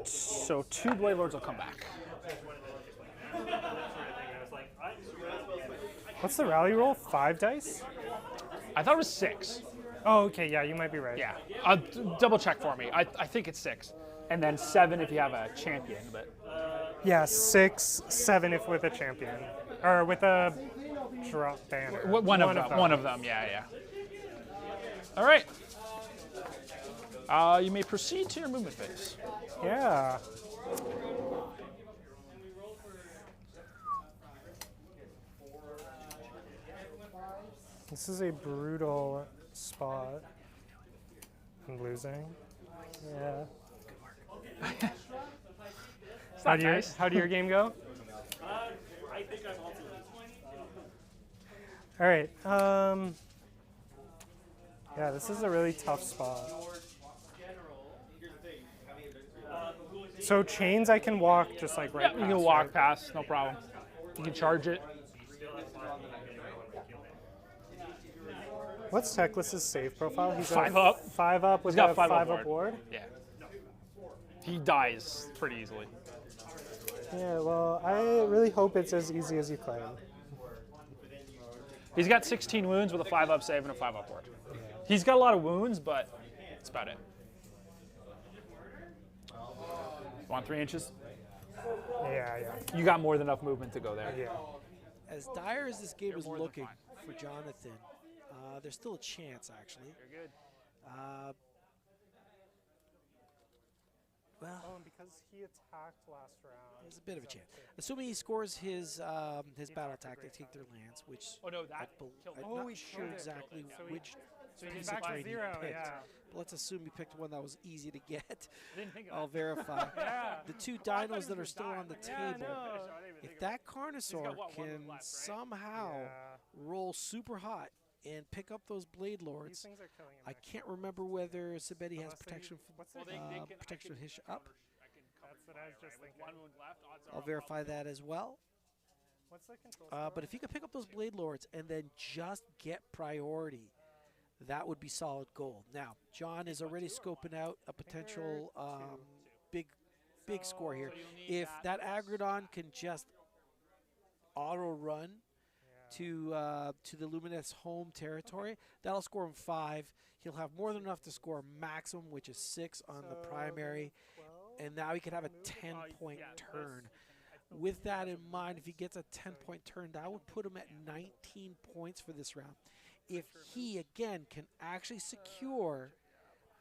So 2 Blade Lords will come back. What's the rally roll? 5 dice? I thought it was 6. Oh, okay, yeah, you might be right. Yeah. Double check for me. I think it's 6. And then 7 if you have a champion, but... Yeah, 6, 7 if with a champion. Or with a drop banner. One of them, yeah. All right. You may proceed to your movement phase. Yeah. This is a brutal spot. I'm losing. Yeah. How do your game go? I think I'm also. All right. Yeah, this is a really tough spot. So chains I can walk just like right Yeah, you past, can walk right? past, no problem. You can charge it. What's Teclis's save profile? He's 5 a up. 5 up with He's got a 5 5 up up ward. Yeah. He dies pretty easily. Yeah, well, I really hope it's as easy as you claim. He's got 16 wounds with a 5 up save and a 5 up ward. He's got a lot of wounds, but that's about it. Want 3 inches? Yeah. You got more than enough movement to go there. Yeah. As dire as this game is more than looking fine. for Jonathan, there's still a chance, actually. You're good. Well, Oh, and because he attacked last round. there's a bit of a he's up chance. to- Assuming he scores his battle attack, they take their lands, which Oh no, that killed I'm him. Oh, not he sure killed it. exactly So he- which So he's piece back of to terrain he 0, picked. yeah. But let's assume he picked one that was easy to get. I didn't think of I'll that. verify. Yeah. The two Oh, I thought he dinos was that are gonna still die. on the Yeah, table. no. I didn't even think If of that Carnosaur what, one can move left, right? somehow Yeah. roll super hot and pick up those Blade These Lords, things are killing him. I actually. can't remember whether Sabetti has Unless they- protection What's Well, their they can, protection I can his up. cover- I can cover That's what I was fire, just right? With thinking. one wound left, odds are I'll verify probably that as well. What's the control But if you could pick up those Blade Lords and then just get priority, that would be solid gold. Now, John is already scoping out a potential big score here. So you'll need If that plus- Agrodon can just auto run to the Lumineth's home territory, that'll score him 5. He'll have more than enough to score maximum, which is 6 on the primary, and now he can have a 10-point turn. With that in mind, if he gets a 10-point turn, that would put him at 19 points for this round. If he, again, can actually secure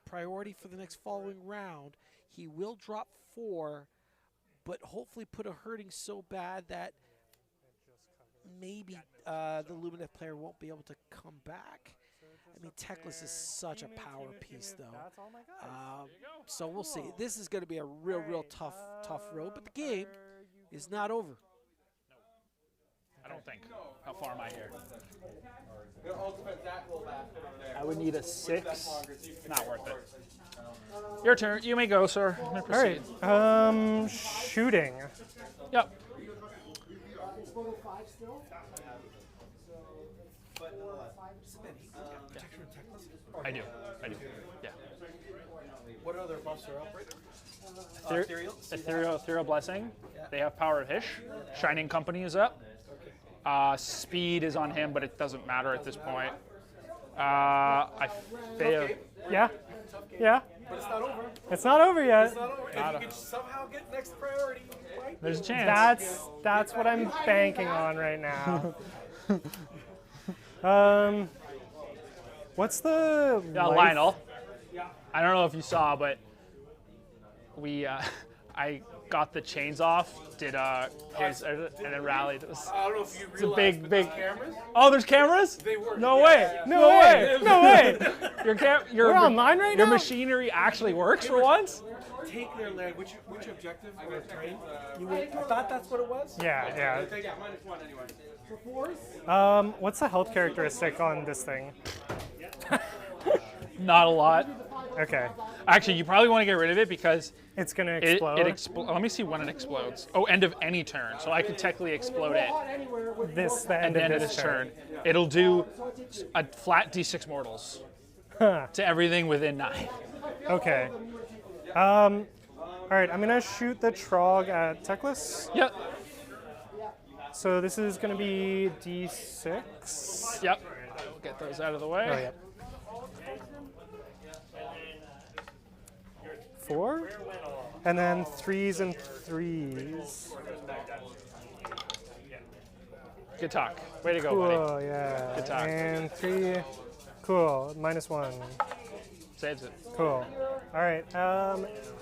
priority for the next following round, he will drop 4, but hopefully put a hurting so bad that maybe the Lumineth player won't be able to come back. I mean, Teclis is such a power piece, though. That's all my guys. So we'll see. This is going to be a real tough road, but the game is not over. I don't think. How far am I here? It all depends that will last over there. I would need a 6. Not worth it. Your turn. You may go, sir. You may All proceed. right. Shooting. Yep. It's 105 still. I do. Yeah. What other buffs are up right Ethereal Blessing. They have Power of Hish. Shining Company is up. Speed is on him, but it doesn't matter at this point. I fail. Yeah. Yeah. But it's not over. It's not over yet. It's not over. If you can somehow get next priority, you might. There's a chance. That's what I'm banking on right now. What's the Yeah, life- Lionel. I don't know if you saw, but I got the chains off, did his, and then rallied. It was, I don't know if you it's a realize big. cameras. Oh, there's cameras? They were. No way! No way! No way! Your We're online right Your now? machinery actually works for once. Take their land. Which objective or terrain? I thought that's what it was. Yeah, Yeah, -1 anyway. yeah. What's the health characteristic on this thing? Not a lot. Okay. Actually, you probably want to get rid of it because It's gonna it explode. Let me see when it explodes. Oh, end of any turn. So I could technically explode it. Anywhere with This the At end the of end of this this turn. turn, it'll do a flat D6 mortals Huh. to everything within 9. Okay. All right. I'm gonna shoot the Trog at Teclis. Yep. So this is gonna be D6. Yep. We'll get those out of the way. Oh, yep. 4, and then 3s and 3s. Good talk. Way to go, buddy. Cool, yeah. Good talk. And 3. Cool. -1. Saves it. Cool. All right.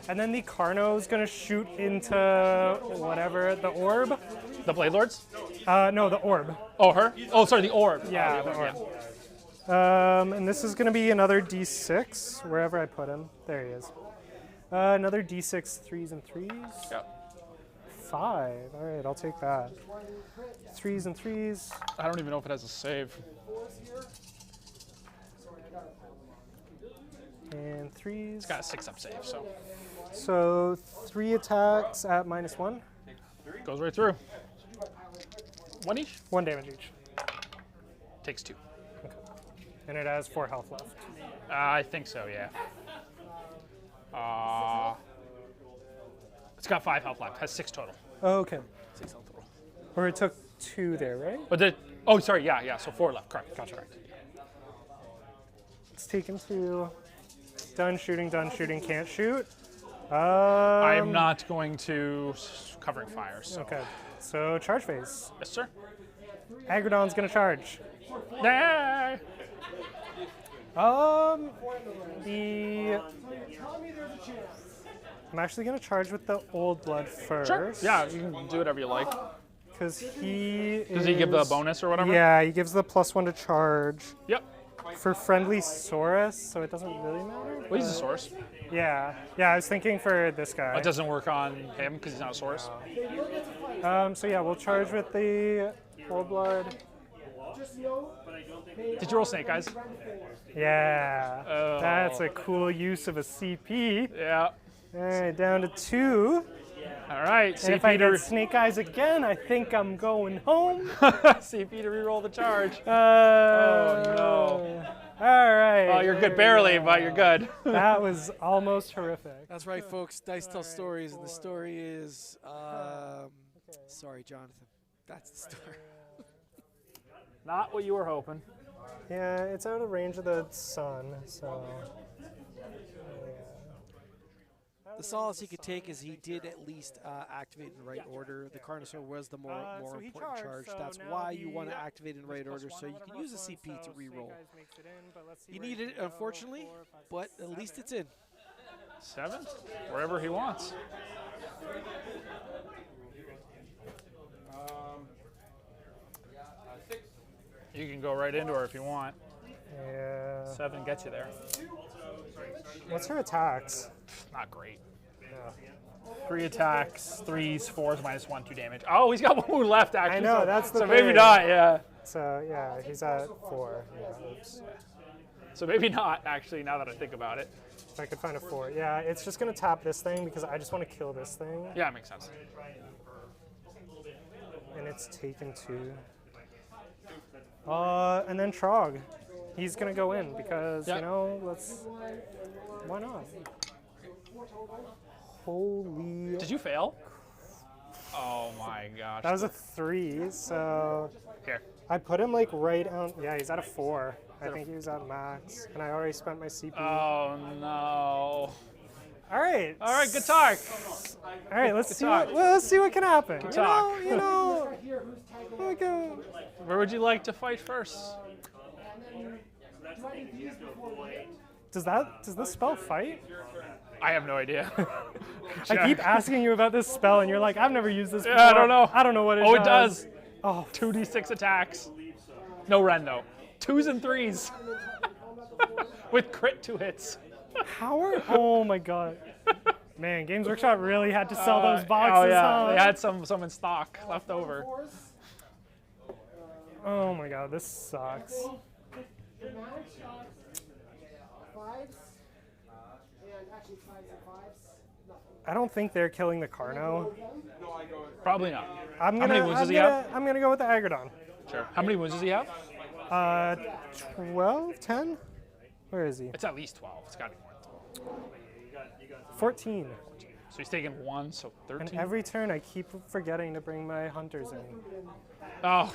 And then the Carno's gonna shoot into whatever the orb. The Blade Lords? No, the orb. Oh, her? Oh, sorry, the orb. Yeah, the orb. And this is gonna be another D6 wherever I put him. There he is. Another D6 3s and 3s. Yep. 5. All right, I'll take that. 3s and 3s. I don't even know if it has a save. And 3s. It's got a 6-up save, so So 3 attacks at -1. goes right through. 1 each? 1 damage each. Takes 2. And it has 4 health left. I think so, yeah. It's got 5 health left. Has 6 total. Oh, okay. 6 health total. Or it took 2 there, right? But oh, sorry, yeah. So 4 left. Correct. Gotcha. Correct. It's taken 2. Done shooting, can't shoot. I am not going to covering fire. So. Okay. So charge phase. Yes, sir. Agrodon's gonna charge. Yay! The I'm actually gonna charge with the Old Blood first. Sure. Yeah, you can do whatever you like. Because he Does he give the bonus or whatever? Yeah, he gives the +1 to charge Yep. for friendly Saurus, so it doesn't really matter. Well, he's a source. Yeah, I was thinking for this guy. It doesn't work on him because he's not a source. So yeah, we'll charge with the Old Blood. Did you roll Snake Eyes? Yeah, Oh. that's a cool use of a CP. Yeah. All right, down to 2. All right. And if I CP to get Snake Eyes again, I think I'm going home. CP to reroll the charge. Oh no. All right. Oh, you're good barely, but you're good. That was almost horrific. That's right, folks. Dice tell stories, and the story is. Sorry, Jonathan. That's the story. Not what you were hoping. Yeah, it's out of range of the sun, so. The solace he could take is he did at least activate in the right order. The Carnosaur was the more So he important charge. charged, so That's now why you he- want to activate in the right order, so you can use a CP to So reroll. Snake Eyes makes it in, but let's see You where need he it, can go. unfortunately, 4, 5, 6, but at least it's in. 7? Wherever he wants. You can go right into her if you want. Yeah. 7 gets you there. What's her attacks? Not great. Yeah. 3 attacks, 3s, 4s, -1, 2 damage. Oh, he's got 1 wound left, actually. I know, so, that's the So maybe thing. not, yeah. So yeah, he's at 4. Yeah, oops. So maybe not, actually, now that I think about it. If I could find a 4. Yeah, it's just gonna tap this thing because I just want to kill this thing. Yeah, it makes sense. And it's taken 2. And then Trog. He's gonna go in because, Yep. you know, why not? Holy. Did you fail? Oh my gosh. That was a 3, so Here. I put him like right on. Yeah, he's at a 4. I think he was at max, and I already spent my CP. Oh no. All right. All right, good talk. All right, let's see talk. let's see what can happen. You talk. know. Okay. Where would you like to fight first? Does this spell fight? I have no idea. I keep asking you about this spell, and you're like, I've never used this before. I don't know. I don't know what it Oh, does. it does. Oh, 2d6 attacks. No Ren though. 2s and 3s. With crit 2 hits. oh my god. Man, Games Workshop really had to sell those boxes. Oh yeah, huh? they had some in stock left over. Oh my god, this sucks. I don't think they're killing the Carno. Probably not. I'm How gonna, many wounds I'm does he gonna, have? I'm gonna go with the Aggrodon. Sure. How many wounds does he have? 12, 10? Where is he? It's at least 12. It's got to be more than 12. 14. So he's taking 1, so 13. And every turn I keep forgetting to bring my hunters in. Oh.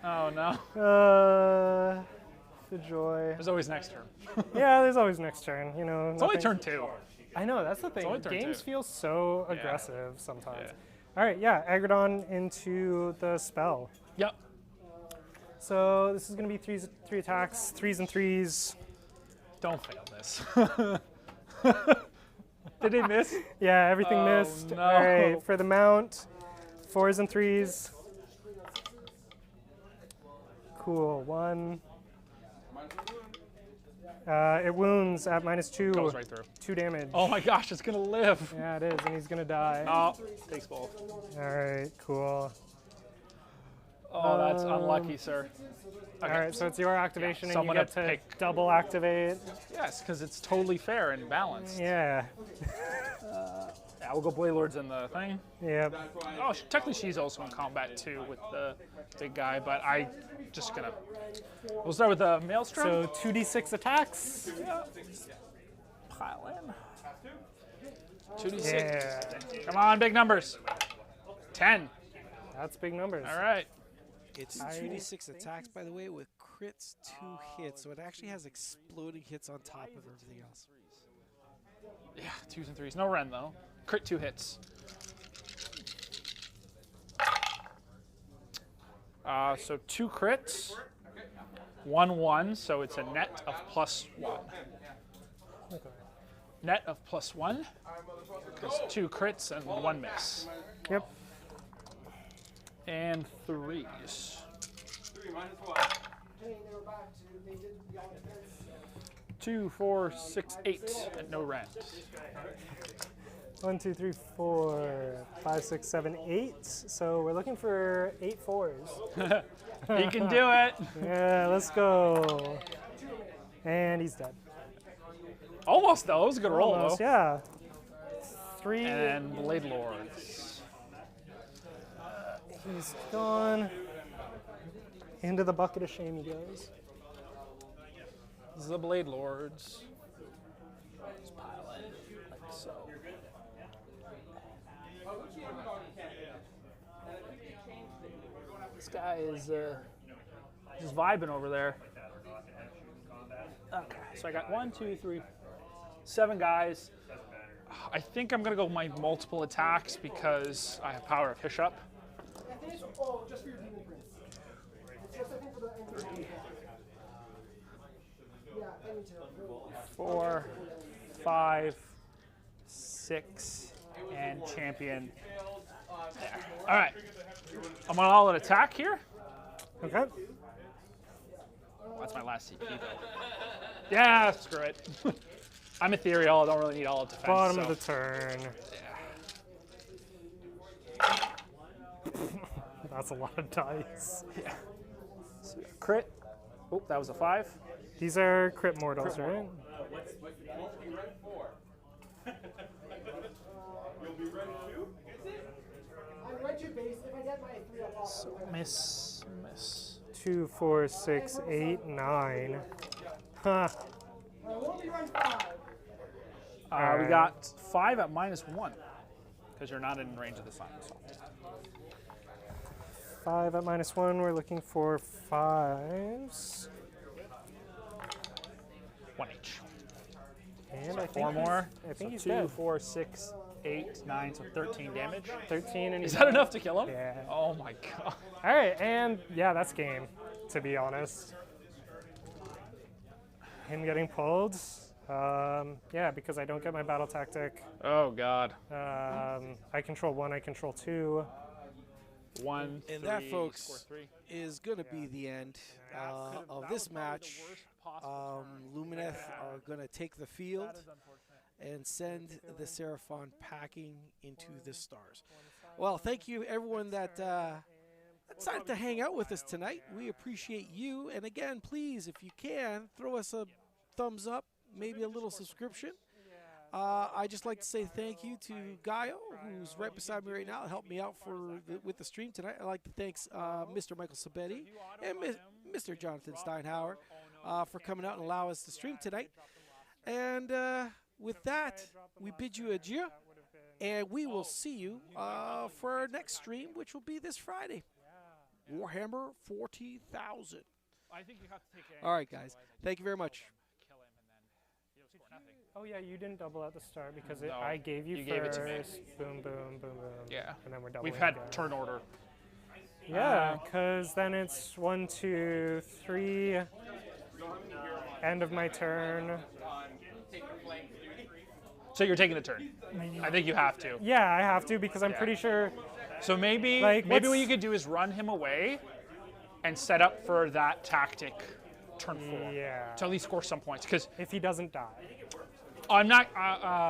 Oh no. The joy. There's always next turn. Yeah, there's always next turn, you know. It's only turn 2. I know, that's the thing. only turn Games 2. feel so aggressive sometimes. Yeah. All right, yeah, Aggrodon into the spell. Yep. So this is going to be 3 attacks, 3s and 3s. Don't fail this. Did he miss? Yeah, everything Oh, missed. no. All right, for the mount, 4s and 3s. Cool, 1. It wounds at -2. Goes right through. 2 damage. Oh my gosh, it's gonna live. Yeah, it is, and he's going to die. Oh, takes both. All right, cool. Oh, that's unlucky, sir. Okay. All right, so it's your activation, and you Someone get to to pick. double activate. Yes, because it's totally fair and balanced. Yeah. Yeah, we'll go Blade Lords in the thing. Yep. Oh, technically she's also in combat too with the big guy, but I just gonna. We'll start with the Maelstrom. So 2d6 attacks. Pile in. 2d6. Yeah. Come on, big numbers. 10. That's big numbers. All right. It's 2d6 attacks, by the way, with crits 2 hits, so it actually has exploding hits on top of everything else. Yeah, 2s and 3s. No Ren though. Crit 2 hits. So 2 crits, 1/1, so it's a net of +1. Okay. net of +1. Because 2 crits and 1 miss. Yep. And 3s. 3 minus 1. They were back to, they did the all defense. 2, 4, 6, 8 at no rent. 1, 2, 3, 4, 5, 6, 7, 8. So we're looking for 8 4s. You can do it. Yeah, let's go. And he's dead. Almost though. It was a good roll Almost, though. yeah. 3. And Blade Lords. He's gone. Into the bucket of shame he goes. The Blade Lords. Just pile in like so. This guy is just vibing over there. Okay, so I got 1, 2, 3, 7 guys. I think I'm gonna go my multiple attacks because I have power of Hish up. I think it's, oh, just for your demon prince. It's just, I think, for the end of the yeah, any turn. 4, 5, 6, and champion. There. All right, I'm on all-out attack here. Okay. That's my last CP though. Yeah, screw it. I'm ethereal. I don't really need all of defense. Bottom so. of the turn. That's a lot of dice. Yeah. So crit. Oh, that was a 5. These are crit mortals, right? Won't be red 4. You'll be red 2? I'm ready to base. If I get my 3 up, So miss, miss. 2, 4, 6, 8, 9. Huh. I won't be run 5. We Alright. got 5 at -1 because you're not in range of the sun. So. 5 at -1. We're looking for 5s. 1 each. And I think 4 more. I think he's so 2, dead. 4, 6, 8, 9, so 13 damage. 13 and Is he's that enough to kill him? Yeah. Oh my god. All right, and yeah, that's game, to be honest. Him getting pulled. Yeah, because I don't get my battle tactic. Oh god. I control 1, I control 2. 1, And 3, that, folks, score 3. is going to be the end of this match. Lumineth are going to take the field and send the Seraphon packing into the stars. Well, thank you, everyone that decided to hang out with us tonight. We appreciate you. And again, please, if you can, throw us a thumbs up, maybe a little subscription. I just like to say thank you to Gaio, who's right beside me right now, helped me out with the stream tonight. I'd like to thank Mr. Michael Sabetti and Mr. Jonathan Steinhauer for coming out and allowing us to stream tonight. And with that, we bid you adieu, and we will see you for our next stream, which will be this Friday. Warhammer 40,000. I think you have to take Oh, All right, guys. Thank you very much. Kill him and then he'll score nothing. Oh yeah, you didn't double at the start because No, I gave you you first. gave it to me. Boom, boom, boom, boom. Yeah. And then we're doubling. We've had again. turn order. Yeah, because then it's 1, 2, 3. End of my turn. So you're taking the turn. I think you have to. Yeah, I have to because I'm pretty sure. So maybe Like, maybe what what's- you could do is run him away and set up for that tactic turn 4 Yeah. to at least score some points. Because If he doesn't die. I'm not.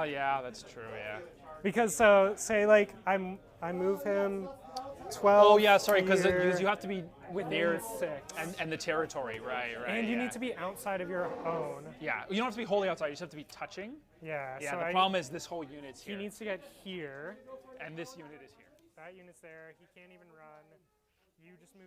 Yeah, that's true. Yeah. Because so say like I move him 12. Oh yeah, sorry. Because here, you have to be near 6. and the territory. Right. And you yeah. need to be outside of your own. Yeah. You don't have to be wholly outside. You just have to be touching. Yeah. Yeah. So The problem is this whole unit's he here, needs to get here. and this unit is here. That unit's there. He can't even run. You just move